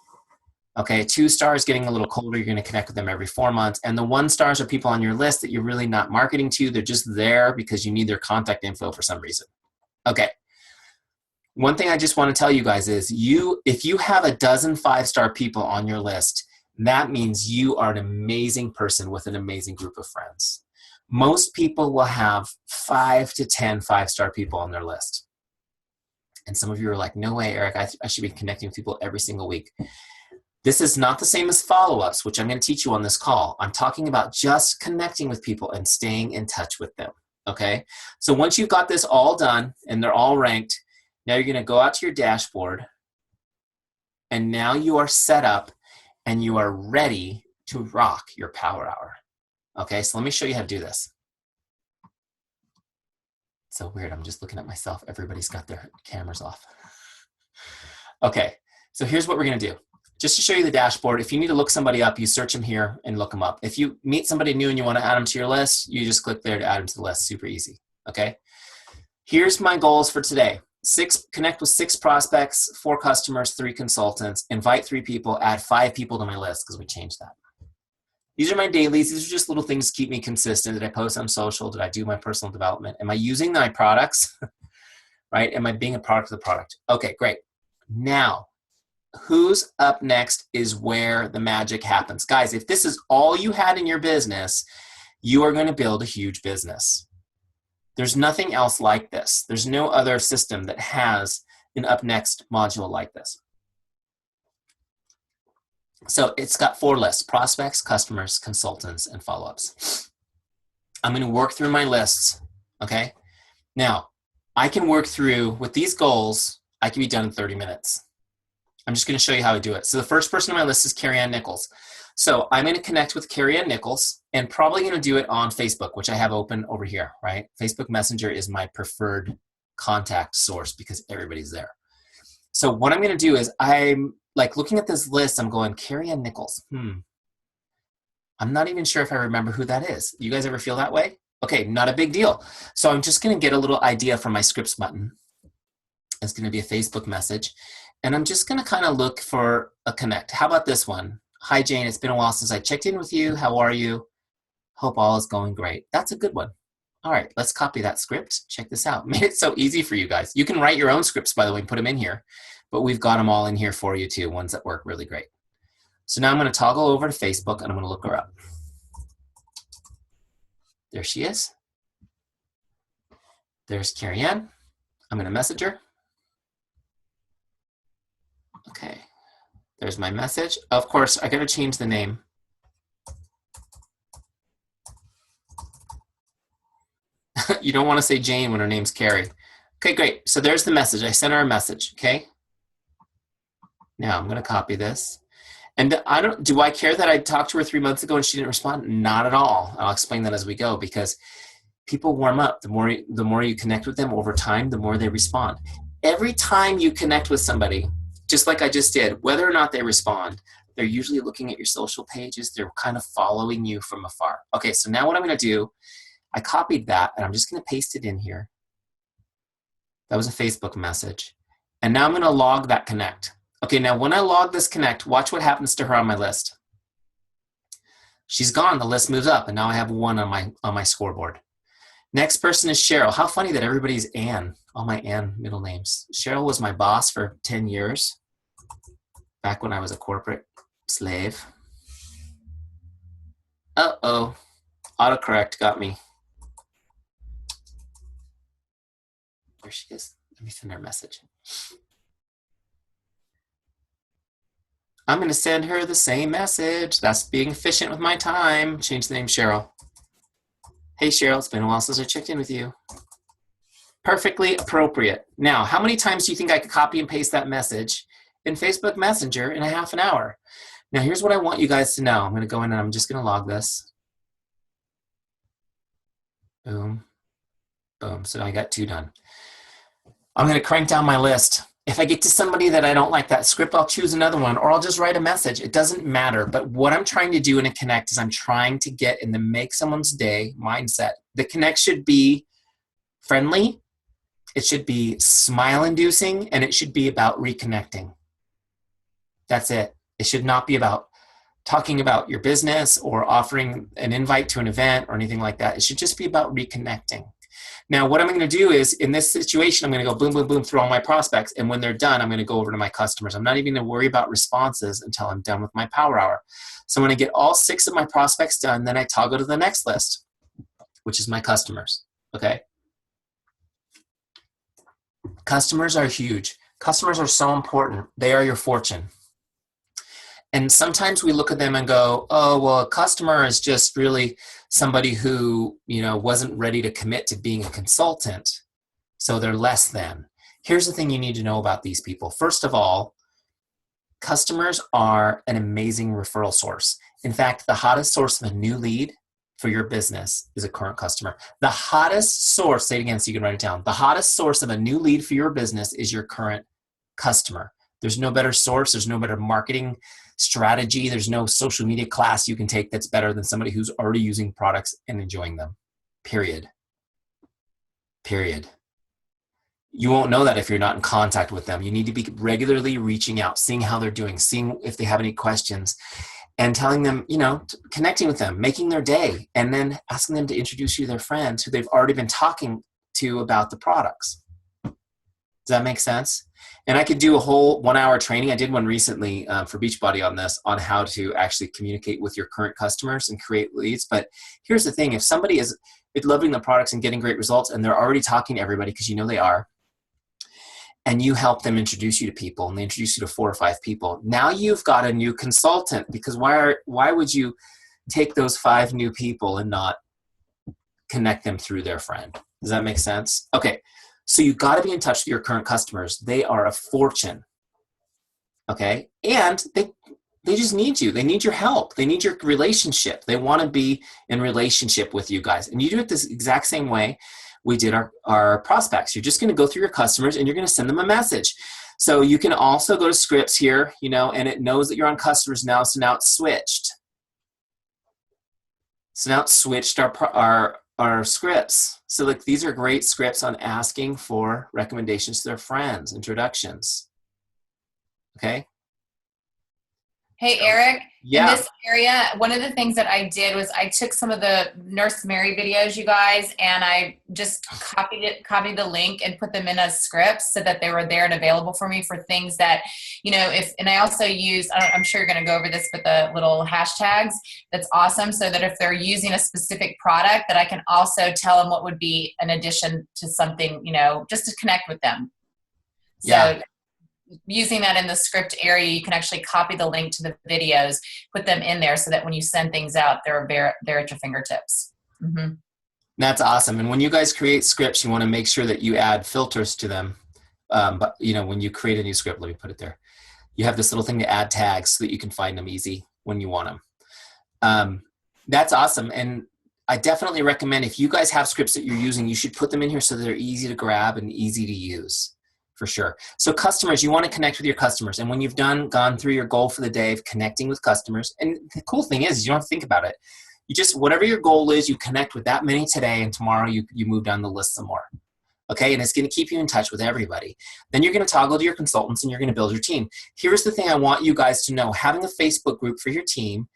Okay, 2 stars getting a little colder, you're going to connect with them every 4 months. And the 1 stars are people on your list that you're really not marketing to. They're just there because you need their contact info for some reason. Okay. One thing I just want to tell you guys is if you have a dozen 5-star people on your list, that means you are an amazing person with an amazing group of friends. Most people will have 5 to 10 5-star people on their list. And some of you are like, no way, Eric, I should be connecting with people every single week. This is not the same as follow-ups, which I'm going to teach you on this call. I'm talking about just connecting with people and staying in touch with them, okay? So once you've got this all done and they're all ranked, now you're going to go out to your dashboard, and now you are set up and you are ready to rock your power hour. Okay, so let me show you how to do this. It's so weird, I'm just looking at myself. Everybody's got their cameras off. Okay, so here's what we're going to do. Just to show you the dashboard, if you need to look somebody up, you search them here and look them up. If you meet somebody new and you want to add them to your list, you just click there to add them to the list. Super easy, okay? Here's my goals for today. Connect with 6 prospects, 4 customers, 3 consultants, invite 3 people, add 5 people to my list because we changed that. These are my dailies. These are just little things to keep me consistent. Did I post on social? Did I do my personal development? Am I using my products? Right? Am I being a product of the product? Okay, great. Now, who's up next is where the magic happens. Guys, if this is all you had in your business, you are going to build a huge business. There's nothing else like this. There's no other system that has an up next module like this. So it's got 4 lists: prospects, customers, consultants, and follow-ups. I'm going to work through my lists, okay? Now, I can work through, with these goals, I can be done in 30 minutes. I'm just going to show you how I do it. So the first person on my list is Carrie Ann Nichols. So I'm going to connect with Carrie Ann Nichols and probably going to do it on Facebook, which I have open over here, right? Facebook Messenger is my preferred contact source because everybody's there. So what I'm going to do is I'm like looking at this list, I'm going, Carrie Ann Nichols. I'm not even sure if I remember who that is. You guys ever feel that way? Okay, not a big deal. So I'm just going to get a little idea from my scripts button. It's going to be a Facebook message. And I'm just going to kind of look for a connect. How about this one? Hi, Jane. It's been a while since I checked in with you. How are you? Hope all is going great. That's a good one. All right, let's copy that script. Check this out. Made it so easy for you guys. You can write your own scripts, by the way, and put them in here. But we've got them all in here for you, too, ones that work really great. So now I'm going to toggle over to Facebook, and I'm going to look her up. There she is. There's Carrie Ann. I'm going to message her. Okay. There's my message. Of course, I got to change the name. You don't want to say Jane when her name's Carrie. Okay, great. So there's the message. I sent her a message, okay? Now I'm going to copy this. And do I care that I talked to her 3 months ago and she didn't respond? Not at all. I'll explain that as we go because people warm up. The more you connect with them over time, the more they respond. Every time you connect with somebody, just like I just did, whether or not they respond, they're usually looking at your social pages. They're kind of following you from afar. Okay, so now what I'm going to do, I copied that, and I'm just going to paste it in here. That was a Facebook message. And now I'm going to log that connect. Okay, now when I log this connect, watch what happens to her on my list. She's gone. The list moves up, and now I have 1 on my scoreboard. Next person is Cheryl. How funny that everybody's Ann. All my Ann middle names. Cheryl was my boss for 10 years, back when I was a corporate slave. Uh-oh. Autocorrect got me. There she is. Let me send her a message. I'm going to send her the same message. That's being efficient with my time. Change the name Cheryl. Hey, Cheryl, it's been a while since I checked in with you. Perfectly appropriate. Now, how many times do you think I could copy and paste that message in Facebook Messenger in a half an hour? Now, here's what I want you guys to know. I'm going to go in and I'm just going to log this. Boom, boom. So now I got 2 done. I'm going to crank down my list. If I get to somebody that I don't like that script, I'll choose another one, or I'll just write a message. It doesn't matter. But what I'm trying to do in a connect is I'm trying to get in the make someone's day mindset. The connect should be friendly. It should be smile inducing, and it should be about reconnecting. That's it. It should not be about talking about your business or offering an invite to an event or anything like that. It should just be about reconnecting. Now, what I'm going to do is, in this situation, I'm going to go boom, boom, boom through all my prospects. And when they're done, I'm going to go over to my customers. I'm not even going to worry about responses until I'm done with my power hour. So when I get all 6 of my prospects done, then I toggle to the next list, which is my customers. Okay? Customers are huge. Customers are so important. They are your fortune. And sometimes we look at them and go, oh, well, a customer is just really somebody who, wasn't ready to commit to being a consultant. So they're less than. Here's the thing you need to know about these people. First of all, customers are an amazing referral source. In fact, the hottest source of a new lead for your business is a current customer. The hottest source, say it again so you can write it down. The hottest source of a new lead for your business is your current customer. There's no better source. There's no better marketing strategy. There's no social media class you can take that's better than somebody who's already using products and enjoying them. Period. You won't know that if you're not in contact with them. You need to be regularly reaching out, seeing how they're doing, seeing if they have any questions, and telling them, connecting with them, making their day, and then asking them to introduce you to their friends who they've already been talking to about the products. Does that make sense? And I could do a whole 1-hour training. I did one recently for Beachbody on this, on how to actually communicate with your current customers and create leads. But here's the thing. If somebody is loving the products and getting great results, and they're already talking to everybody because they are, and you help them introduce you to people, and they introduce you to 4 or 5 people, now you've got a new consultant. Because why would you take those 5 new people and not connect them through their friend? Does that make sense? Okay. So you've got to be in touch with your current customers. They are a fortune, okay? And they just need you. They need your help. They need your relationship. They want to be in relationship with you guys. And you do it this exact same way we did our prospects. You're just going to go through your customers and you're going to send them a message. So you can also go to scripts here, and it knows that you're on customers now. So now it's switched. So now it's switched our scripts. So these are great scripts on asking for recommendations to their friends, introductions. Okay. Hey, Eric, yeah. In this area, one of the things that I did was I took some of the Nurse Mary videos, you guys, and I just copied the link and put them in as scripts so that they were there and available for me for things that, and I also use, I'm sure you're going to go over this, but the little hashtags, that's awesome. So that if they're using a specific product, that I can also tell them what would be an addition to something, just to connect with them. So using that in the script area, you can actually copy the link to the videos, put them in there so that when you send things out, they're at your fingertips. Mm-hmm. That's awesome. And when you guys create scripts, you want to make sure that you add filters to them. But when you create a new script, let me put it there. You have this little thing to add tags so that you can find them easy when you want them. That's awesome. And I definitely recommend, if you guys have scripts that you're using, you should put them in here so they're easy to grab and easy to use. For sure. So customers, you want to connect with your customers. And when you've gone through your goal for the day of connecting with customers, and the cool thing is you don't have to think about it. You just, whatever your goal is, you connect with that many today, and tomorrow you move down the list some more. Okay. And it's going to keep you in touch with everybody. Then you're going to toggle to your consultants and you're going to build your team. Here's the thing I want you guys to know. Having a Facebook group for your team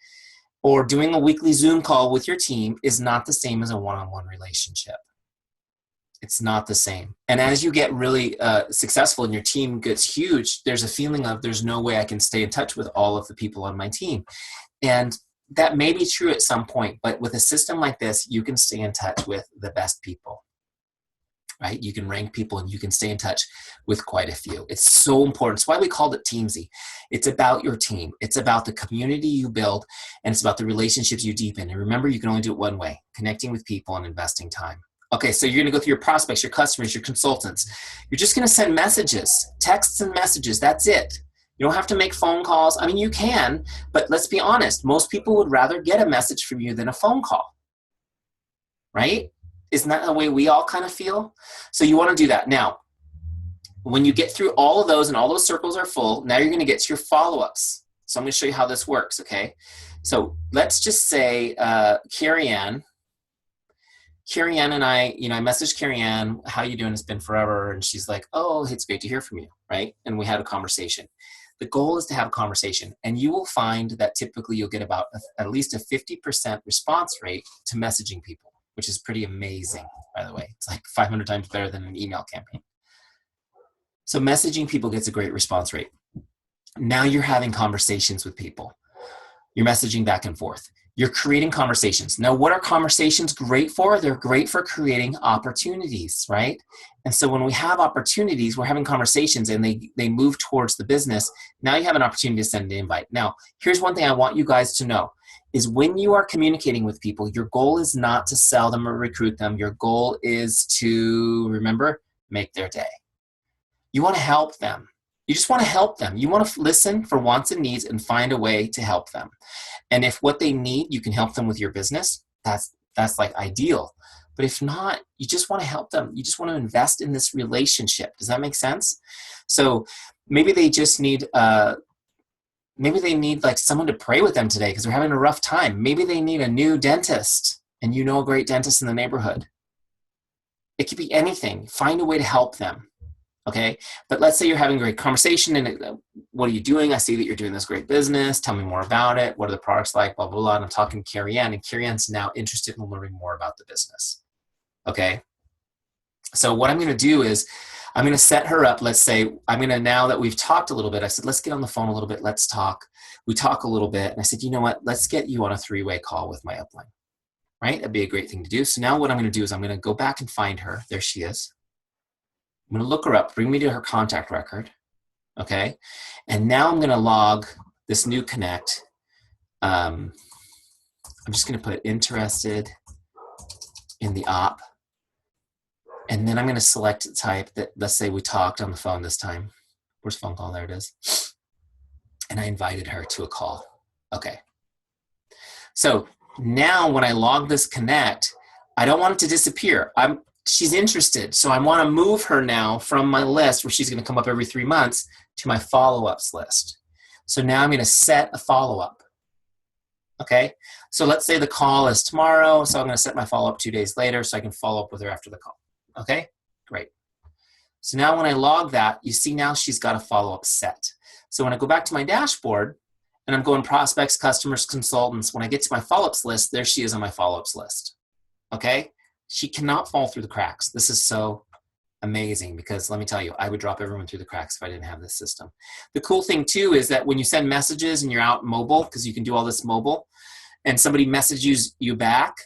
or doing a weekly Zoom call with your team is not the same as a one-on-one relationship. It's not the same. And as you get really successful and your team gets huge, there's a feeling of there's no way I can stay in touch with all of the people on my team. And that may be true at some point, but with a system like this, you can stay in touch with the best people. right? You can rank people and you can stay in touch with quite a few. It's so important. It's why we called it Teamzy. It's about your team. It's about the community you build, and it's about the relationships you deepen. And remember, you can only do it one way, connecting with people and investing time. Okay, so you're gonna go through your prospects, your customers, your consultants. You're just gonna send messages, texts and messages, that's it. You don't have to make phone calls. I mean, you can, but let's be honest, most people would rather get a message from you than a phone call, right? Isn't that the way we all kind of feel? So you want to do that. Now, when you get through all of those and all those circles are full, now you're going to get to your follow-ups. So I'm going to show you how this works, okay? So let's just say Carrie Ann and I, I messaged Carrie Ann, how you doing? It's been forever. And she's like, oh, it's great to hear from you, right? And we had a conversation. The goal is to have a conversation, and you will find that typically you'll get about at least a 50% response rate to messaging people, which is pretty amazing, by the way. It's like 500 times better than an email campaign. So messaging people gets a great response rate. Now you're having conversations with people. You're messaging back and forth. You're creating conversations. Now, what are conversations great for? They're great for creating opportunities, right? And so when we have opportunities, we're having conversations and they move towards the business. Now you have an opportunity to send an invite. Now, here's one thing I want you guys to know is when you are communicating with people, your goal is not to sell them or recruit them. Your goal is to, remember, make their day. You want to help them. You just want to help them. You want to listen for wants and needs and find a way to help them. And if what they need, you can help them with your business, that's like ideal. But if not, you just want to help them. You just want to invest in this relationship. Does that make sense? So maybe they just need, maybe they need like someone to pray with them today because they're having a rough time. Maybe they need a new dentist and you know a great dentist in the neighborhood. It could be anything. Find a way to help them. Okay, but let's say you're having a great conversation and what are you doing? I see that you're doing this great business. Tell me more about it. What are the products like? Blah, blah, blah. And I'm talking to Carrie Ann, and Carrie Ann's now interested in learning more about the business. Okay, so what I'm going to do is I'm going to set her up. Let's say I'm going to, now that we've talked a little bit, I said, let's get on the phone a little bit. Let's talk. We talk a little bit. And I said, you know what? Let's get you on a 3-way call with my upline, right? That'd be a great thing to do. So now what I'm going to do is I'm going to go back and find her. There she is. I'm going to look her up, bring me to her contact record, okay? And now I'm going to log this new connect. I'm just going to put interested in the op. And then I'm going to select a type that, let's say we talked on the phone this time. Where's phone call? There it is. And I invited her to a call. Okay. So now when I log this connect, I don't want it to disappear. She's interested, so I want to move her now from my list where she's going to come up every 3 months to my follow-ups list. So now I'm going to set a follow-up. Okay, so let's say the call is tomorrow, so I'm going to set my follow-up 2 days later so I can follow up with her after the call. Okay, great. So now when I log that, you see now she's got a follow-up set. So when I go back to my dashboard and I'm going prospects, customers, consultants, when I get to my follow-ups list, there she is on my follow-ups list. Okay. She cannot fall through the cracks. This is so amazing because let me tell you, I would drop everyone through the cracks if I didn't have this system. The cool thing too is that when you send messages and you're out mobile, because you can do all this mobile, and somebody messages you back,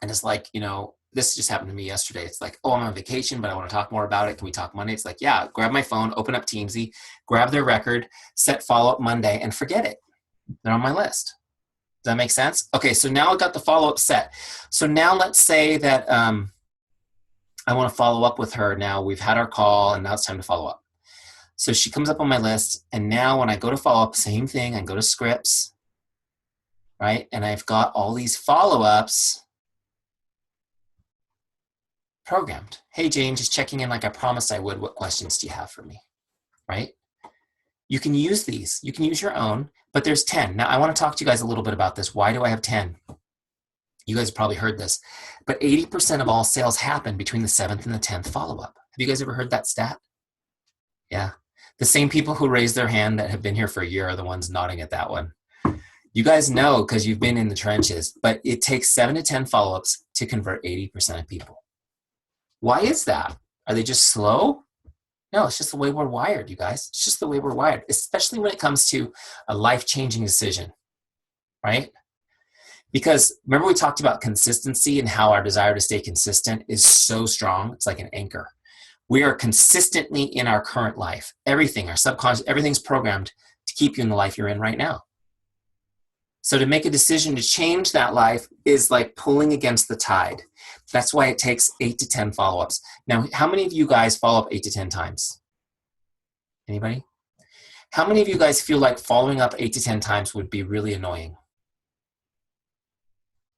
and it's like, this just happened to me yesterday. It's like, oh, I'm on vacation, but I want to talk more about it. Can we talk Monday? It's like, yeah, grab my phone, open up Teamzy, grab their record, set follow-up Monday, and forget it. They're on my list. Does that make sense? Okay, so now I got the follow-up set. So now let's say that I want to follow up with her. Now we've had our call, and now it's time to follow up. So she comes up on my list, and now when I go to follow up, same thing. I go to scripts, right? And I've got all these follow-ups programmed. Hey, Jane, just checking in like I promised I would. What questions do you have for me, right? You can use these. You can use your own, but there's 10. Now, I want to talk to you guys a little bit about this. Why do I have 10? You guys have probably heard this, but 80% of all sales happen between the 7th and the 10th follow-up. Have you guys ever heard that stat? Yeah. The same people who raise their hand that have been here for a year are the ones nodding at that one. You guys know because you've been in the trenches, but it takes 7 to 10 follow-ups to convert 80% of people. Why is that? Are they just slow? No, it's just the way we're wired, you guys. It's just the way we're wired, especially when it comes to a life-changing decision, right? Because remember we talked about consistency and how our desire to stay consistent is so strong. It's like an anchor. We are consistently in our current life. Everything, our subconscious, everything's programmed to keep you in the life you're in right now. So to make a decision to change that life is like pulling against the tide. That's why it takes 8 to 10 follow-ups. Now, how many of you guys follow up 8 to 10 times? Anybody? How many of you guys feel like following up 8 to 10 times would be really annoying?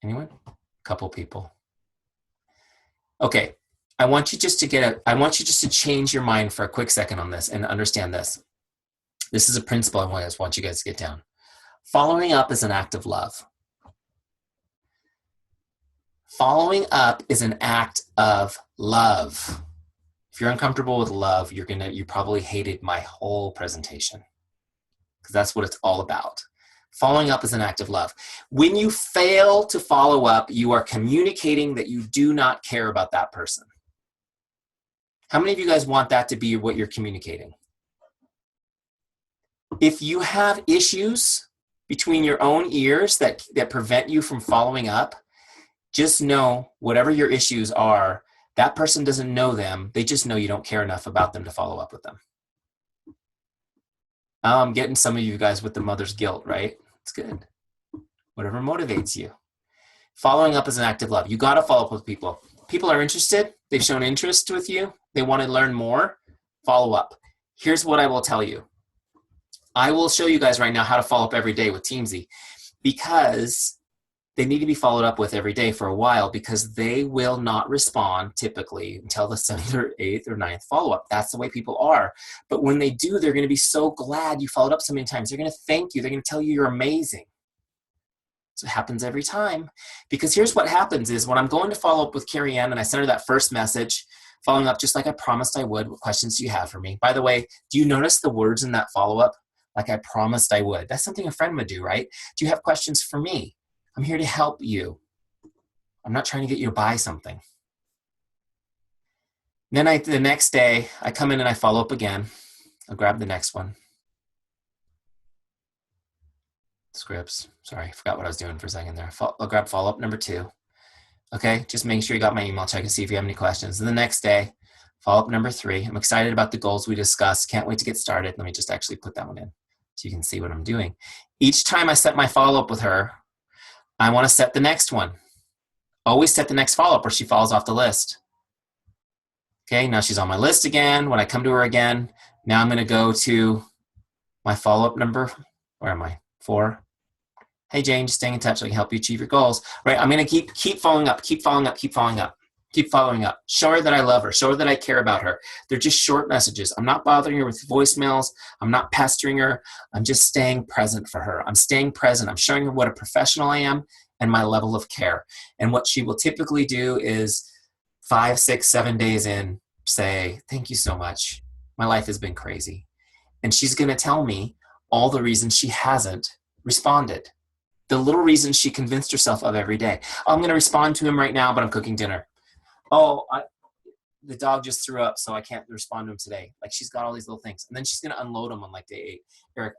Anyone? A couple people. Okay. I want you just to change your mind for a quick second on this and understand this. This is a principle I just want you guys to get down. Following up is an act of love. Following up is an act of love. If you're uncomfortable with love, you probably hated my whole presentation, because that's what it's all about. Following up is an act of love. When you fail to follow up, you are communicating that you do not care about that person. How many of you guys want that to be what you're communicating? If you have issues between your own ears that prevent you from following up, just know whatever your issues are, that person doesn't know them. They just know you don't care enough about them to follow up with them. I'm getting some of you guys with the mother's guilt, right? It's good. Whatever motivates you. Following up is an act of love. You got to follow up with people. People are interested. They've shown interest with you. They want to learn more. Follow up. Here's what I will tell you. I will show you guys right now how to follow up every day with Teamzy, because they need to be followed up with every day for a while, because they will not respond typically until the 7th or 8th or 9th follow-up. That's the way people are. But when they do, they're going to be so glad you followed up so many times. They're going to thank you. They're going to tell you you're amazing. So it happens every time. Because here's what happens is when I'm going to follow up with Carrie Ann and I send her that first message, following up just like I promised I would, what questions do you have for me? By the way, do you notice the words in that follow-up? Like I promised I would. That's something a friend would do, right? Do you have questions for me? I'm here to help you. I'm not trying to get you to buy something. Then the next day, I come in and I follow up again. I'll grab the next one. Scripts. Sorry, I forgot what I was doing for a second there. I'll grab follow-up number 2. Okay, just making sure you got my email. Check and see if you have any questions. And the next day, follow-up number 3. I'm excited about the goals we discussed. Can't wait to get started. Let me just actually put that one in so you can see what I'm doing. Each time I set my follow-up with her, I want to set the next one. Always set the next follow-up or she falls off the list. Okay, now she's on my list again. When I come to her again, now I'm going to go to my follow-up number. Where am I? 4. Hey, Jane, just staying in touch so I can help you achieve your goals. Right, I'm going to keep following up, keep following up, keep following up, keep following up. Show her that I love her. Show her that I care about her. They're just short messages. I'm not bothering her with voicemails. I'm not pestering her. I'm just staying present for her. I'm staying present. I'm showing her what a professional I am and my level of care. And what she will typically do is 5, 6, 7 days in, say, thank you so much. My life has been crazy. And she's going to tell me all the reasons she hasn't responded. The little reasons she convinced herself of every day. Oh, I'm going to respond to him right now, but I'm cooking dinner. Oh, the dog just threw up, so I can't respond to him today. Like, she's got all these little things. And then she's going to unload them on like day 8. Eric,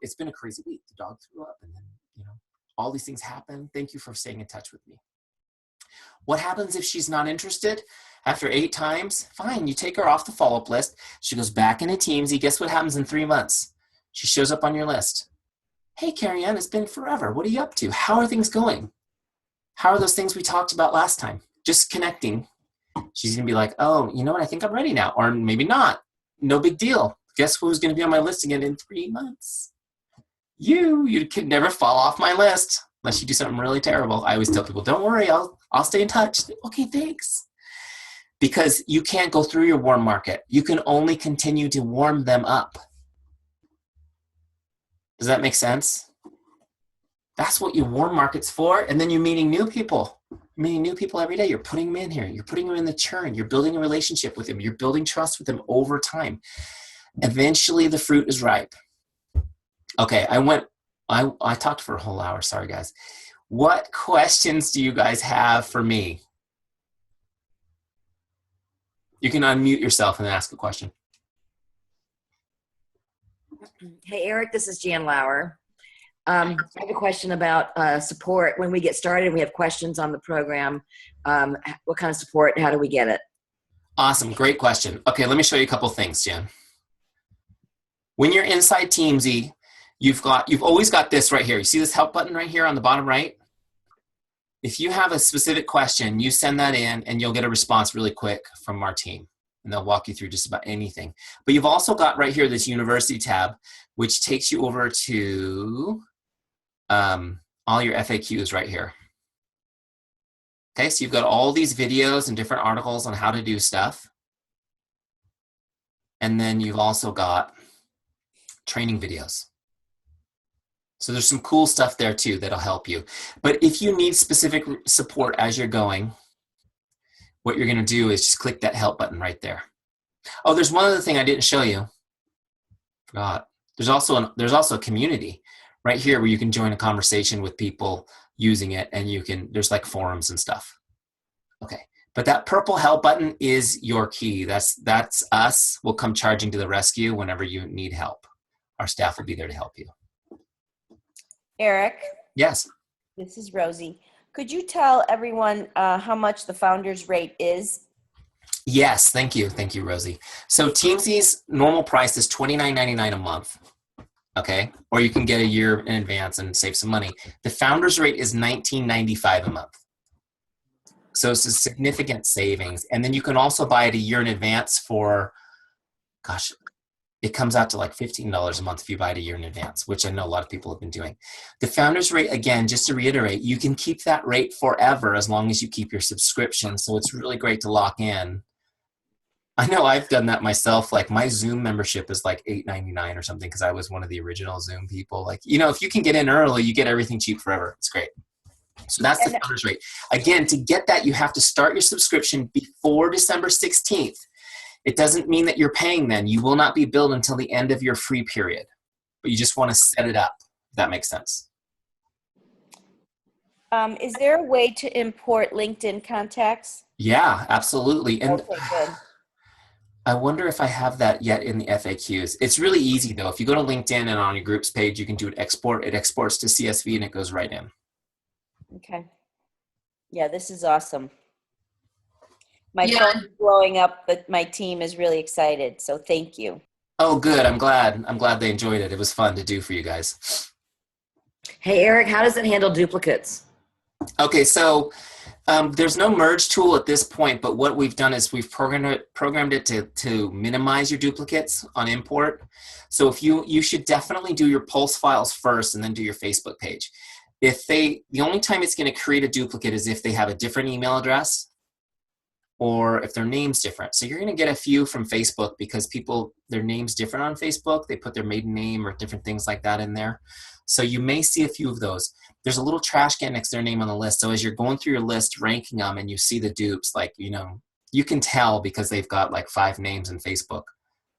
it's been a crazy week. The dog threw up, and then, all these things happen. Thank you for staying in touch with me. What happens if she's not interested? After 8 times, fine, you take her off the follow-up list. She goes back into Teamzy. Guess what happens in 3 months? She shows up on your list. Hey, Carrie Ann, it's been forever. What are you up to? How are things going? How are those things we talked about last time? Just connecting. She's going to be like, oh, you know what? I think I'm ready now. Or maybe not. No big deal. Guess who's going to be on my list again in 3 months? You could never fall off my list unless you do something really terrible. I always tell people, don't worry, I'll stay in touch. Okay, thanks. Because you can't go through your warm market. You can only continue to warm them up. Does that make sense? That's what your warm market's for. And then you're meeting new people. You're meeting new people every day. You're putting them in here. You're putting them in the churn. You're building a relationship with them. You're building trust with them over time. Eventually, the fruit is ripe. Okay, I talked for a whole hour. Sorry, guys. What questions do you guys have for me? You can unmute yourself and ask a question. Hey, Eric, this is Jan Lauer. I have a question about support. When we get started and we have questions on the program, what kind of support and how do we get it? Awesome. Great question. Okay, let me show you a couple things, Jen. When you're inside Teamzy, you've always got this right here. You see this help button right here on the bottom right? If you have a specific question, you send that in and you'll get a response really quick from our team. And they'll walk you through just about anything. But you've also got right here this university tab, which takes you over to all your FAQs right here. Okay, so you've got all these videos and different articles on how to do stuff. And then you've also got training videos. So there's some cool stuff there too that'll help you. But if you need specific support as you're going, what you're gonna do is just click that help button right there. Oh, there's one other thing I didn't show you. Forgot. There's also a community right here where you can join a conversation with people using it, and there's like forums and stuff. Okay, but that purple help button is your key. That's us. We'll come charging to the rescue whenever you need help. Our staff will be there to help you. Eric? Yes. This is Rosie. Could you tell everyone how much the founder's rate is? Yes, thank you. Thank you, Rosie. So Teamzy's normal price is $29.99 a month, okay? Or you can get a year in advance and save some money. The founder's rate is $19.95 a month. So it's a significant savings. And then you can also buy it a year in advance for, gosh, it comes out to like $15 a month if you buy it a year in advance, which I know a lot of people have been doing. The founder's rate, again, just to reiterate, you can keep that rate forever as long as you keep your subscription. So it's really great to lock in. I know I've done that myself. Like my Zoom membership is like $8.99 or something because I was one of the original Zoom people. Like, you know, if you can get in early, you get everything cheap forever. It's great. So that's the founder's rate. Again, to get that, you have to start your subscription before December 16th. It doesn't mean that you're paying then. You will not be billed until the end of your free period. But you just want to set it up, if that makes sense. Is there a way to import LinkedIn contacts? Yeah, absolutely. And Okay, good. I wonder if I have that yet in the FAQs. It's really easy though. If you go to LinkedIn and on your groups page, you can do an export. It exports to CSV and it goes right in. Okay. Yeah, this is awesome. My Yeah. phone is blowing up, but my team is really excited. So thank you. Oh, good. I'm glad. I'm glad they enjoyed it. It was fun to do for you guys. Hey, Eric, how does it handle duplicates? Okay, so there's no merge tool at this point, but what we've done is we've programmed it to minimize your duplicates on import. So if you should definitely do your Pulse files first and then do your Facebook page. The only time it's going to create a duplicate is if they have a different email address or if their name's different. So you're going to get a few from Facebook because their name's different on Facebook. They put their maiden name or different things like that in there. So you may see a few of those. There's a little trash can next to their name on the list. So as you're going through your list, ranking them, and you see the dupes, like, you know, you can tell because they've got like 5 names in Facebook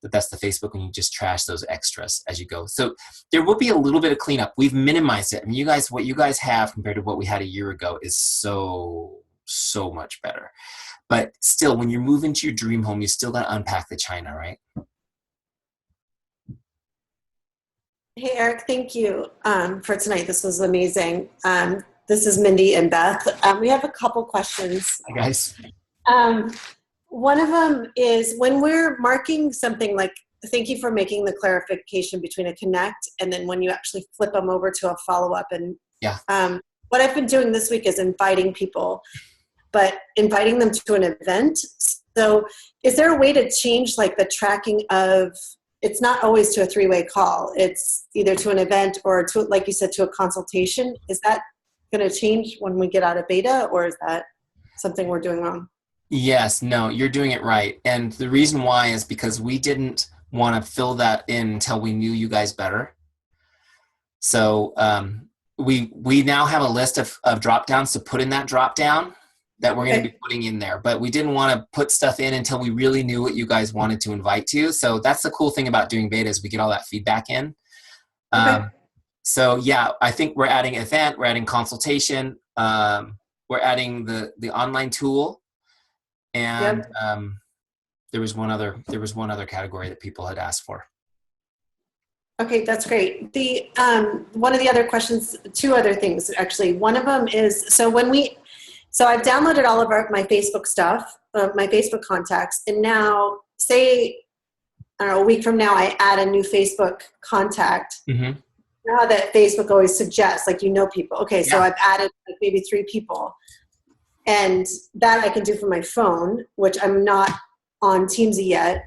that that's the Facebook when you just trash those extras as you go. So there will be a little bit of cleanup. We've minimized it. I mean, what you guys have compared to what we had a year ago is so much better. But still, when you move into your dream home, you still got to unpack the china, right? Hey, Eric, thank you for tonight. This was amazing. This is Mindy and Beth. We have a couple questions. Hi, guys. One of them is when we're marking something like, thank you for making the clarification between a connect and then when you actually flip them over to a follow-up. And yeah. What I've been doing this week is inviting people, but inviting them to an event. So is there a way to change like the tracking of, it's not always to a 3-way call. It's either to an event or to, like you said, to a consultation. Is that going to change when we get out of beta, or is that something we're doing wrong? Yes, no, you're doing it right. And the reason why is because we didn't want to fill that in until we knew you guys better. So we now have a list of drop downs to put in that drop down that we're going to be putting in there. But we didn't want to put stuff in until we really knew what you guys wanted to invite to. So that's the cool thing about doing beta is we get all that feedback in. So yeah, I think we're adding event, we're adding consultation, we're adding the online tool, and there was one other category that people had asked for. Okay, that's great. The one of the other questions, two other things actually. One of them is so I've downloaded all of my Facebook stuff, my Facebook contacts, and now say I don't know, a week from now I add a new Facebook contact. Mm-hmm. Now that Facebook always suggests, like people. Okay, so I've added like maybe 3 people, and that I can do from my phone, which I'm not on Teamzy yet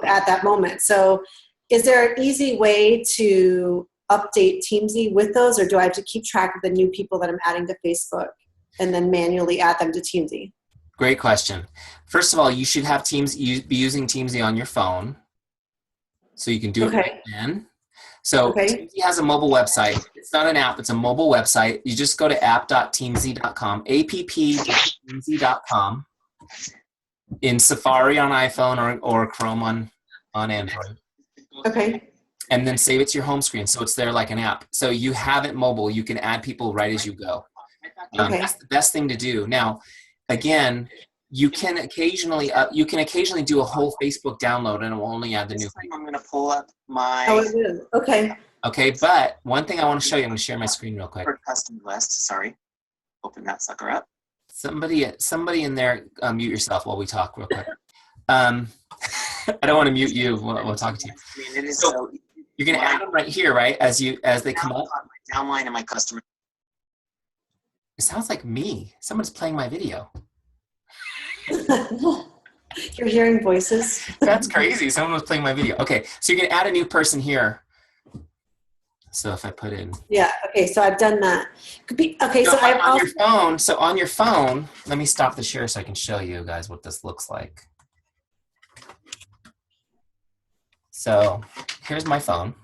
at that moment. So is there an easy way to update Teamzy with those, or do I have to keep track of the new people that I'm adding to Facebook and then manually add them to Teamzy? Great question. First of all, you should have be using Teamzy on your phone, so you can do it right then. So Teamzy has a mobile website. It's not an app, it's a mobile website. You just go to app.teamzy.com, app.teamzy.com, in Safari on iPhone or Chrome on Android. Okay. And then save it to your home screen, so it's there like an app. So you have it mobile. You can add people right as you go. That's the best thing to do. Now, again, you can occasionally do a whole Facebook download, and it will only add the new people. I'm going to pull up my. Oh, it is. Okay. Okay, but one thing I want to show you. I'm going to share my screen real quick. Custom list. Sorry. Open that sucker up. Somebody in there, mute yourself while we talk real quick. I don't want to mute you while we're talking to you. I mean, it is so you're going to add them right here, right? As they come up. My downline and my customer. It sounds like me. Someone's playing my video. You're hearing voices. That's crazy. Someone was playing my video. Okay, so you can add a new person here. So if I put in. Yeah. Okay. So I've done that. Okay. So I've on your phone. So on your phone, let me stop the share so I can show you guys what this looks like. So here's my phone,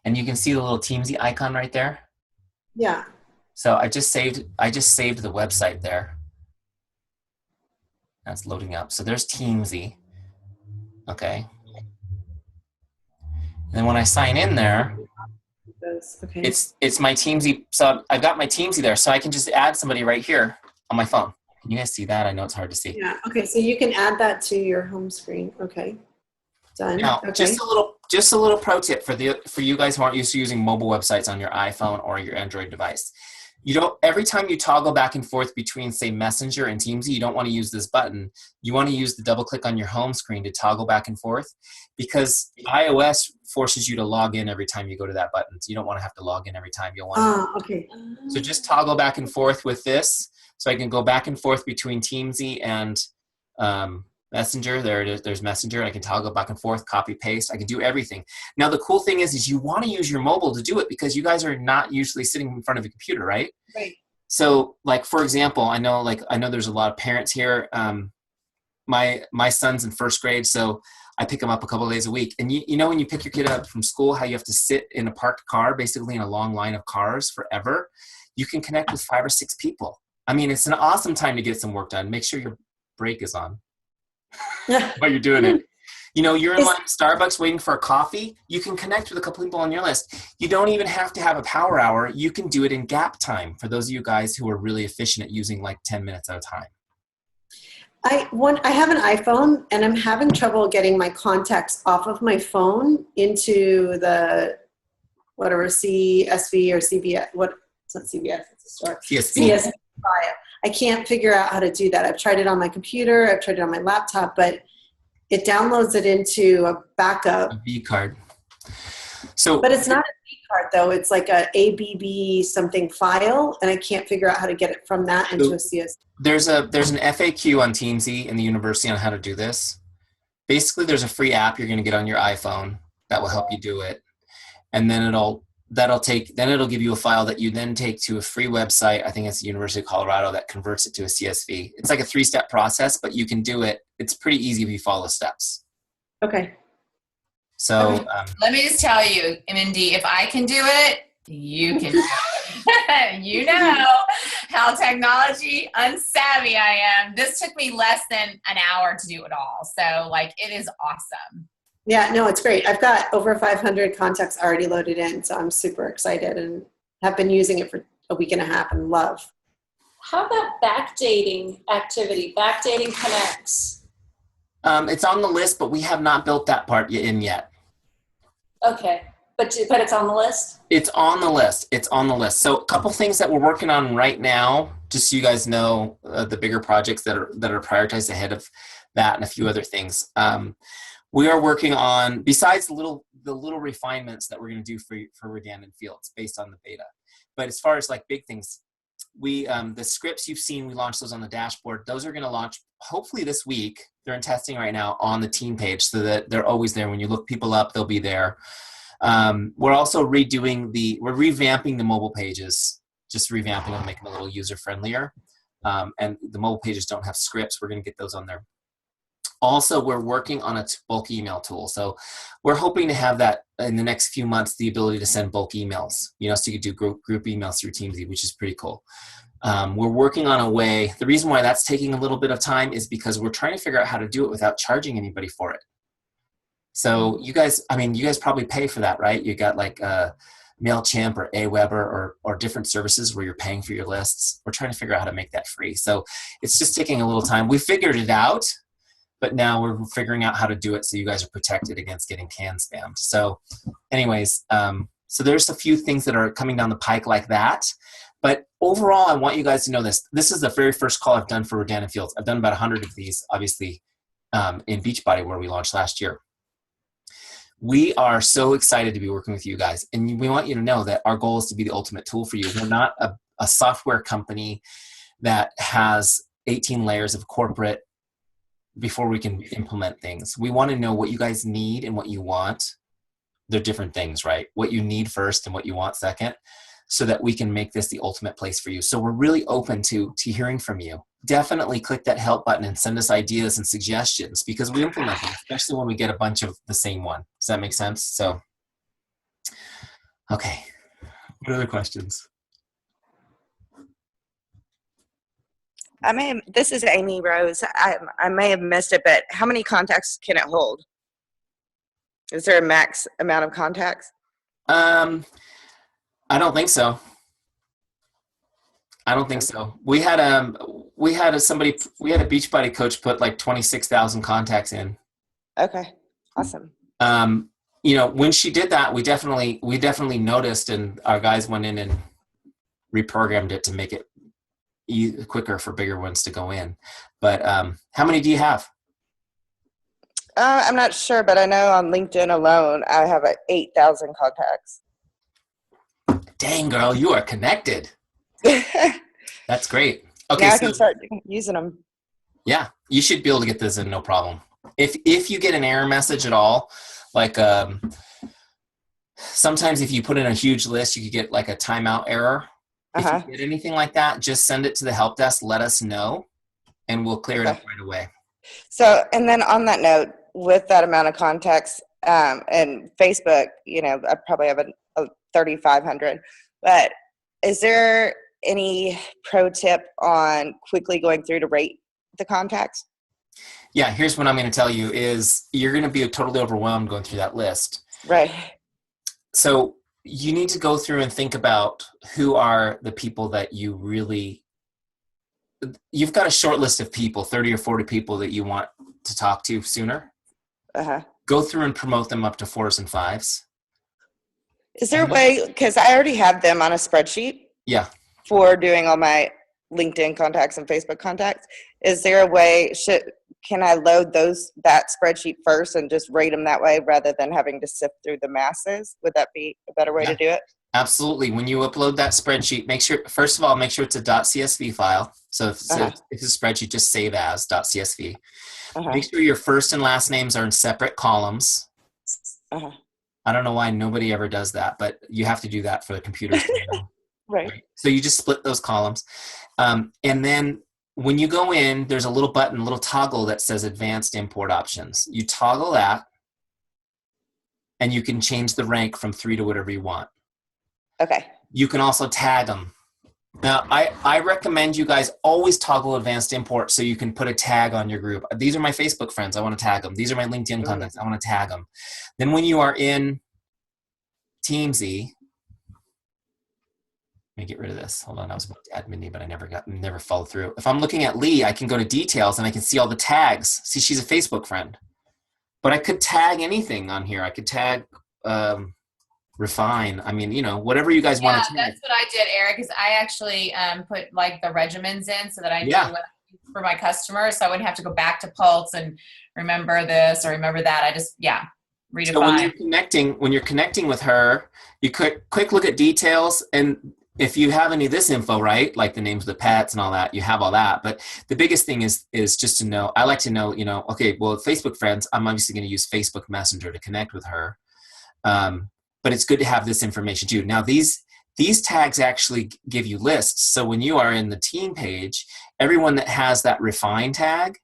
and you can see the little Teamzy icon right there. Yeah. So I just saved the website there. That's loading up. So there's Teamzy. Okay. And then when I sign in there, it's my Teamzy. So I've got my Teamzy there, so I can just add somebody right here on my phone. Can you guys see that? I know it's hard to see. Yeah. Okay. So you can add that to your home screen. Okay. Done. Now, okay. just a little pro tip for you guys who aren't used to using mobile websites on your iPhone or your Android device. Every time you toggle back and forth between, say, Messenger and Teamzy, you don't want to use this button. You want to use the double click on your home screen to toggle back and forth, because iOS forces you to log in every time you go to that button. So you don't want to have to log in every time. You'll want to. Okay. So just toggle back and forth with this. So I can go back and forth between Teamzy and Messenger. There it is. There's Messenger. I can toggle back and forth, copy, paste. I can do everything. Now, the cool thing is you want to use your mobile to do it, because you guys are not usually sitting in front of a computer, right? Right. So, like, for example, I know there's a lot of parents here. My son's in first grade, so I pick him up a couple of days a week. And you know when you pick your kid up from school, how you have to sit in a parked car, basically in a long line of cars forever? You can connect with 5 or 6 people. I mean, it's an awesome time to get some work done. Make sure your break is on while you're doing it. You're in line at Starbucks waiting for a coffee. You can connect with a couple people on your list. You don't even have to have a power hour. You can do it in gap time, for those of you guys who are really efficient at using like 10 minutes at a time. I have an iPhone, and I'm having trouble getting my contacts off of my phone into the whatever CSV or CBS. It's not CBS. It's a store. CSV file. I can't figure out how to do that. I've tried it on my computer. I've tried it on my laptop, but it downloads it into a backup. A V card. But it's not a V card, though. It's like a ABB something file, and I can't figure out how to get it from that into a CSV. There's an FAQ on Teamzy in the university on how to do this. Basically, there's a free app you're going to get on your iPhone that will help you do it, and then it'll give you a file that you then take to a free website. I think it's the University of Colorado that converts it to a CSV. It's like a 3-step process, but you can do it. It's pretty easy if you follow the steps. Okay. So let me just tell you, Mindy, if I can do it, you can do it. You know how technology unsavvy I am. This took me less than an hour to do it all. So it is awesome. Yeah, no, it's great. I've got over 500 contacts already loaded in, so I'm super excited and have been using it for a week and a half and love. How about backdating activity, backdating connects? It's on the list, but we have not built that part in yet. Okay, but it's on the list? It's on the list. It's on the list. So a couple things that we're working on right now, just so you guys know, the bigger projects that are prioritized ahead of that, and a few other things. We are working on, besides the little refinements that we're going to do for Redan and Fields based on the beta. But as far as like big things, the scripts you've seen, we launched those on the dashboard. Those are going to launch hopefully this week. They're in testing right now on the team page, so that they're always there. When you look people up, they'll be there. We're also we're revamping the mobile pages, just revamping them, making them a little user friendlier. And the mobile pages don't have scripts. We're going to get those on there. Also, we're working on a bulk email tool. So we're hoping to have that in the next few months, the ability to send bulk emails, so you could do group emails through Teamzy, which is pretty cool. We're working on a way. The reason why that's taking a little bit of time is because we're trying to figure out how to do it without charging anybody for it. So you guys probably pay for that, right? You got like MailChimp or Aweber or different services where you're paying for your lists. We're trying to figure out how to make that free. So it's just taking a little time. We figured it out, but now we're figuring out how to do it so you guys are protected against getting can spammed. So anyways, so there's a few things that are coming down the pike like that. But overall, I want you guys to know this. This is the very first call I've done for Redan and Fields. I've done about 100 of these, obviously, in Beachbody where we launched last year. We are so excited to be working with you guys. And we want you to know that our goal is to be the ultimate tool for you. We're not a software company that has 18 layers of corporate before we can implement things. We want to know what you guys need and what you want. They're different things, right? What you need first and what you want second, so that we can make this the ultimate place for you. So we're really open to hearing from you. Definitely click that help button and send us ideas and suggestions, because we implement them, especially when we get a bunch of the same one. Does that make sense? So, okay. What other questions? This is Amy Rose. I may have missed it, but how many contacts can it hold? Is there a max amount of contacts? I don't think so. I don't think so. We had a Beachbody coach put like 26,000 contacts in. Okay, awesome. When she did that, we definitely noticed, and our guys went in and reprogrammed it to make it quicker for bigger ones to go in. But how many do you have? I'm not sure, but I know on LinkedIn alone, I have 8,000 contacts. Dang, girl, you are connected. That's great. Okay, now I can start using them. Yeah, you should be able to get this in no problem. If you get an error message at all, like sometimes if you put in a huge list, you could get like a timeout error. If you get anything like that, just send it to the help desk, let us know, and we'll clear it up right away. So, and then on that note, with that amount of contacts and Facebook, I probably have a 3,500, but is there any pro tip on quickly going through to rate the contacts? Yeah, here's what I'm going to tell you is you're going to be totally overwhelmed going through that list. Right. So you need to go through and think about who are the people that you've got a short list of people, 30 or 40 people that you want to talk to sooner. Go through and promote them up to 4s and 5s. Is there a way, because I already have them on a spreadsheet. Yeah. For doing all my LinkedIn contacts and Facebook contacts. Is there a way, can I load that spreadsheet first and just rate them that way rather than having to sift through the masses? Would that be a better way to do it? Absolutely. When you upload that spreadsheet, make sure it's a .csv file. So if it's a spreadsheet, just save as .csv. Make sure your first and last names are in separate columns. I don't know why nobody ever does that, but you have to do that for the computers. Right. So you just split those columns. And then when you go in, there's a little button, a little toggle that says advanced import options. You toggle that and you can change the rank from 3 to whatever you want. Okay. You can also tag them. Now, I recommend you guys always toggle advanced import so you can put a tag on your group. These are my Facebook friends. I want to tag them. These are my LinkedIn contacts. I want to tag them. Then when you are in Teamzy, let me get rid of this. Hold on. I was about to add Mindy, but I never followed through. If I'm looking at Lee, I can go to details and I can see all the tags. See, she's a Facebook friend. But I could tag anything on here. I could tag refine. I mean, whatever you guys want to tag. That's what I did, Eric, is I actually put like the regimens in so that I knew Yeah. what for my customers, so I wouldn't have to go back to Pulse and remember this or remember that. I just redefine. So when you're connecting with her, you quick look at details, and if you have any of this info, right, like the names of the pets and all that, you have all that. But the biggest thing is just to know. I like to know, okay, well, Facebook friends, I'm obviously going to use Facebook Messenger to connect with her. But it's good to have this information too. Now these tags actually give you lists. So when you are in the team page, everyone that has that refine tag,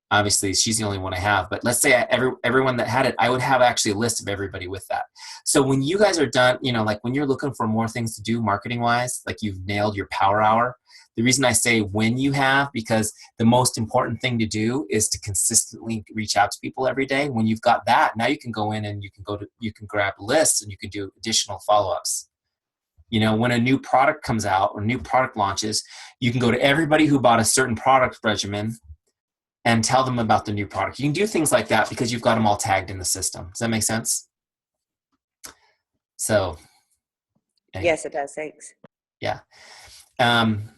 obviously she's the only one I have, but let's say everyone that had it, I would have actually a list of everybody with that. So when you guys are done, like when you're looking for more things to do marketing wise, like you've nailed your power hour. The reason I say when you have, because the most important thing to do is to consistently reach out to people every day. When you've got that, now you can go in and you can grab lists and you can do additional follow-ups. When a new product comes out or new product launches, you can go to everybody who bought a certain product regimen and tell them about the new product. You can do things like that because you've got them all tagged in the system. Does that make sense? So. Anyway. Yes, it does. Thanks. Yeah. And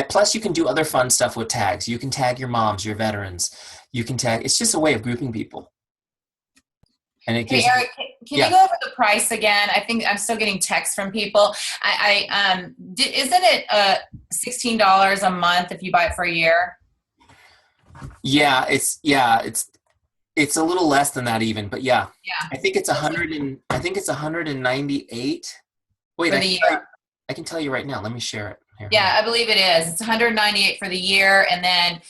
plus you can do other fun stuff with tags. You can tag your moms, your veterans. You can tag, it's just a way of grouping people. And it gives Eric, can you go over the price again? I think I'm still getting texts from people. Isn't it $16 a month if you buy it for a year? Yeah, it's a little less than that even, but yeah. I think it's 198. Wait, for the year. I can tell you right now. Let me share it here. Yeah, I believe it is. It's 198 for the year, and then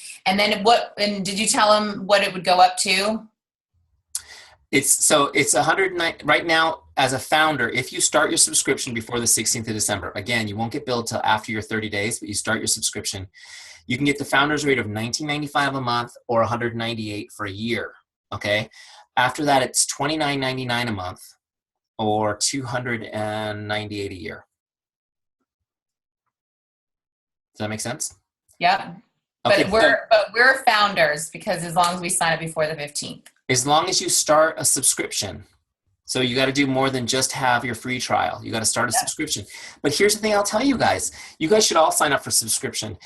what? And did you tell them what it would go up to? It's 109 right now as a founder. If you start your subscription before the 16th of December, again, you won't get billed till after your 30 days, but you start your subscription. You can get the founder's rate of $19.95 a month or $198 for a year. Okay. After that, it's $29.99 a month or $298 a year. Does that make sense? Yep. Okay, But we're founders because as long as we sign up before the 15th. As long as you start a subscription. So you got to do more than just have your free trial. You got to start a subscription. But here's the thing I'll tell you guys. You guys should all sign up for subscription.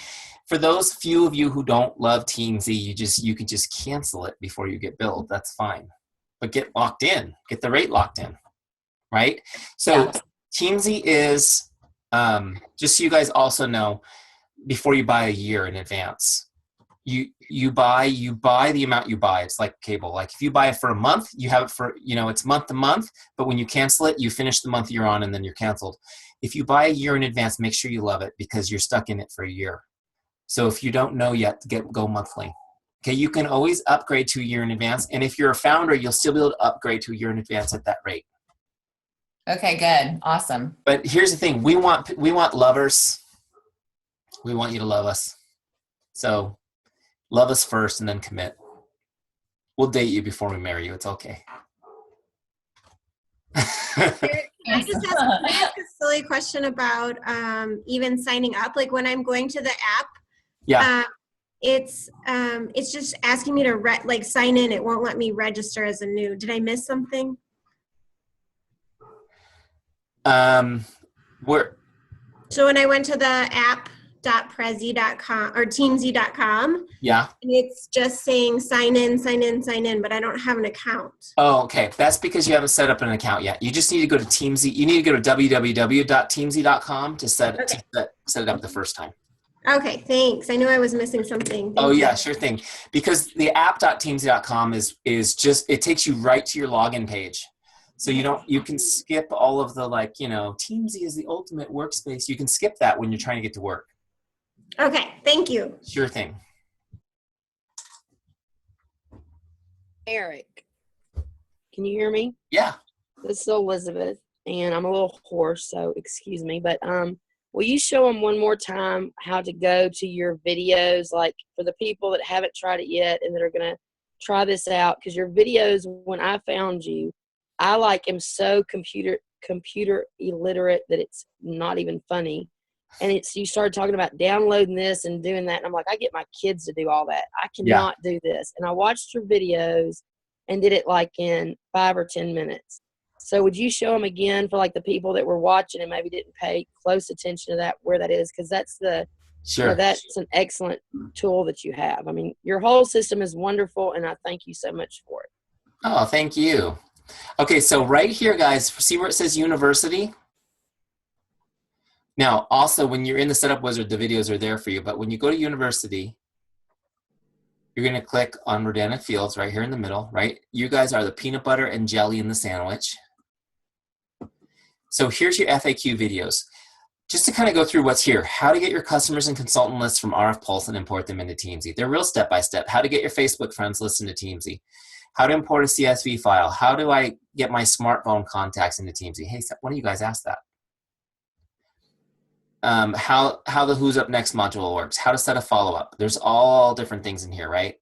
For those few of you who don't love Teamzy, you can just cancel it before you get billed. That's fine. But get locked in. Get the rate locked in. Right? So Teamzy is, just so you guys also know, before you buy a year in advance, you buy the amount you buy. It's like cable. Like if you buy it for a month, you have it for, it's month to month, but when you cancel it, you finish the month you're on and then you're canceled. If you buy a year in advance, make sure you love it because you're stuck in it for a year. So if you don't know yet, go monthly. Okay, you can always upgrade to a year in advance. And if you're a founder, you'll still be able to upgrade to a year in advance at that rate. Okay, good. Awesome. But here's the thing. We want lovers. We want you to love us. So love us first and then commit. We'll date you before we marry you. It's okay. Can I just ask a silly question about even signing up? Like when I'm going to the app, it's just asking me to sign in. It won't let me register as a new. Did I miss something? So when I went to the app.prezi.com or teamzy.com, and it's just saying sign in, but I don't have an account. Oh, okay. That's because you haven't set up an account yet. You just need to go to Teamzy. You need to go to www.teamzy.com to set it up the first time. Okay, thanks. I knew I was missing something. Thank you. Sure thing. Because the app.teamzy.com is just, it takes you right to your login page. So you can skip all of the Teamzy is the ultimate workspace. You can skip that when you're trying to get to work. Okay, thank you. Sure thing. Eric, can you hear me? Yeah. This is Elizabeth, and I'm a little hoarse, so excuse me. But will you show them one more time how to go to your videos, like for the people that haven't tried it yet and that are going to try this out? Because your videos, when I found you, I am so computer illiterate that it's not even funny. And you started talking about downloading this and doing that. And I'm like, I get my kids to do all that. I cannot do this. And I watched your videos and did it in 5 or 10 minutes. So would you show them again for like the people that were watching and maybe didn't pay close attention to that, where that is? Because that's that's an excellent tool that you have. I mean, your whole system is wonderful, and I thank you so much for it. Oh, thank you. Okay, so right here, guys, see where it says university? Now, also, when you're in the Setup Wizard, the videos are there for you. But when you go to university, you're going to click on Rodan and Fields right here in the middle, right? You guys are the peanut butter and jelly in the sandwich. So here's your FAQ videos. Just to kind of go through what's here, how to get your customers and consultant lists from RF Pulse and import them into Teamzy. They're real step-by-step. How to get your Facebook friends list into Teamzy. How to import a CSV file. How do I get my smartphone contacts into Teamzy? Hey, one of you guys asked that. How the Who's Up Next module works. How to set a follow-up. There's all different things in here, right?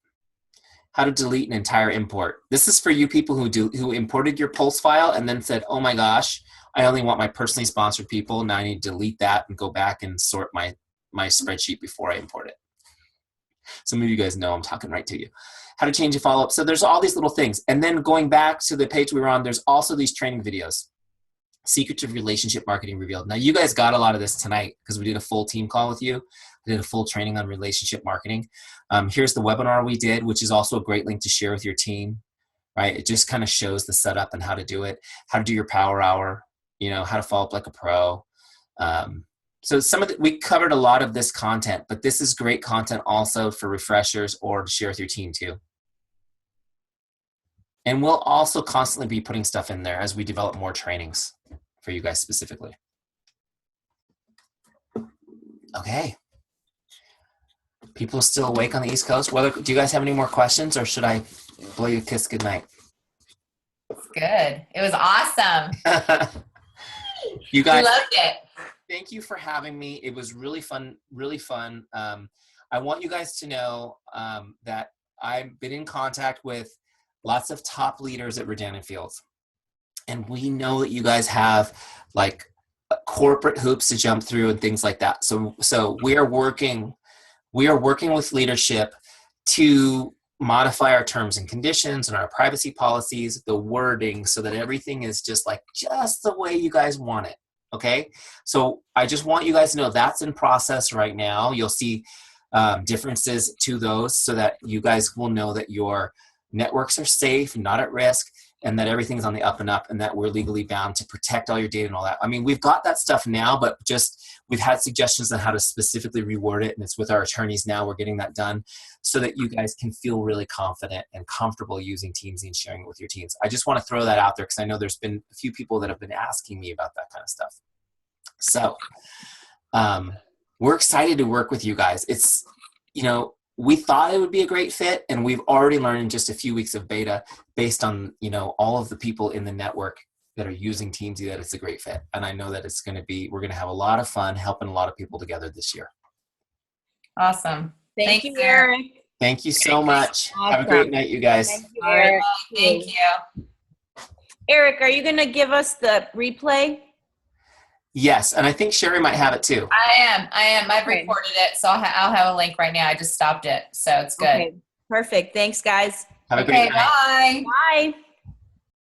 How to delete an entire import. This is for you people who imported your Pulse file and then said, oh my gosh, I only want my personally sponsored people. Now I need to delete that and go back and sort my spreadsheet before I import it. Some of you guys know I'm talking right to you. How to change a follow-up. So there's all these little things. And then going back to the page we were on, there's also these training videos. Secrets of Relationship Marketing Revealed. Now you guys got a lot of this tonight because we did a full team call with you. We did a full training on relationship marketing. Here's the webinar we did, which is also a great link to share with your team, right? It just kind of shows the setup and how to do it, how to do your power hour, how to follow up like a pro. So we covered a lot of this content, but this is great content also for refreshers or to share with your team too. And we'll also constantly be putting stuff in there as we develop more trainings for you guys specifically. Okay. People still awake on the East Coast? Do you guys have any more questions, or should I blow you a kiss goodnight? It's good. It was awesome. You guys, we loved it. Thank you for having me. It was really fun, really fun. I want you guys to know that I've been in contact with lots of top leaders at Rodan & Fields. And we know that you guys have like corporate hoops to jump through and things like that. So we are working with leadership to modify our terms and conditions and our privacy policies, the wording, so that everything is just the way you guys want it. Okay. So I just want you guys to know that's in process right now. You'll see differences to those so that you guys will know that your networks are safe, not at risk, and that everything's on the up and up, and that we're legally bound to protect all your data and all that. I mean, we've got that stuff now, but we've had suggestions on how to specifically reword it, and it's with our attorneys now. We're getting that done so that you guys can feel really confident and comfortable using Teamzy and sharing it with your teams. I just want to throw that out there because I know there's been a few people that have been asking me about that kind of stuff. So we're excited to work with you guys. It's, we thought it would be a great fit, and we've already learned in just a few weeks of beta based on, all of the people in the network that are using Teamzy that it's a great fit. And I know that we're going to have a lot of fun helping a lot of people together this year. Awesome. Thank you, Eric. Thank you so much. Awesome. Have a great night, you guys. Thank you, Eric. Thank you. Eric, are you going to give us the replay? Yes, and I think Sherry might have it too. I am. I've recorded it, so I'll have a link right now. I just stopped it, so it's good. Okay, perfect. Thanks, guys. Have a great night. Bye. Bye.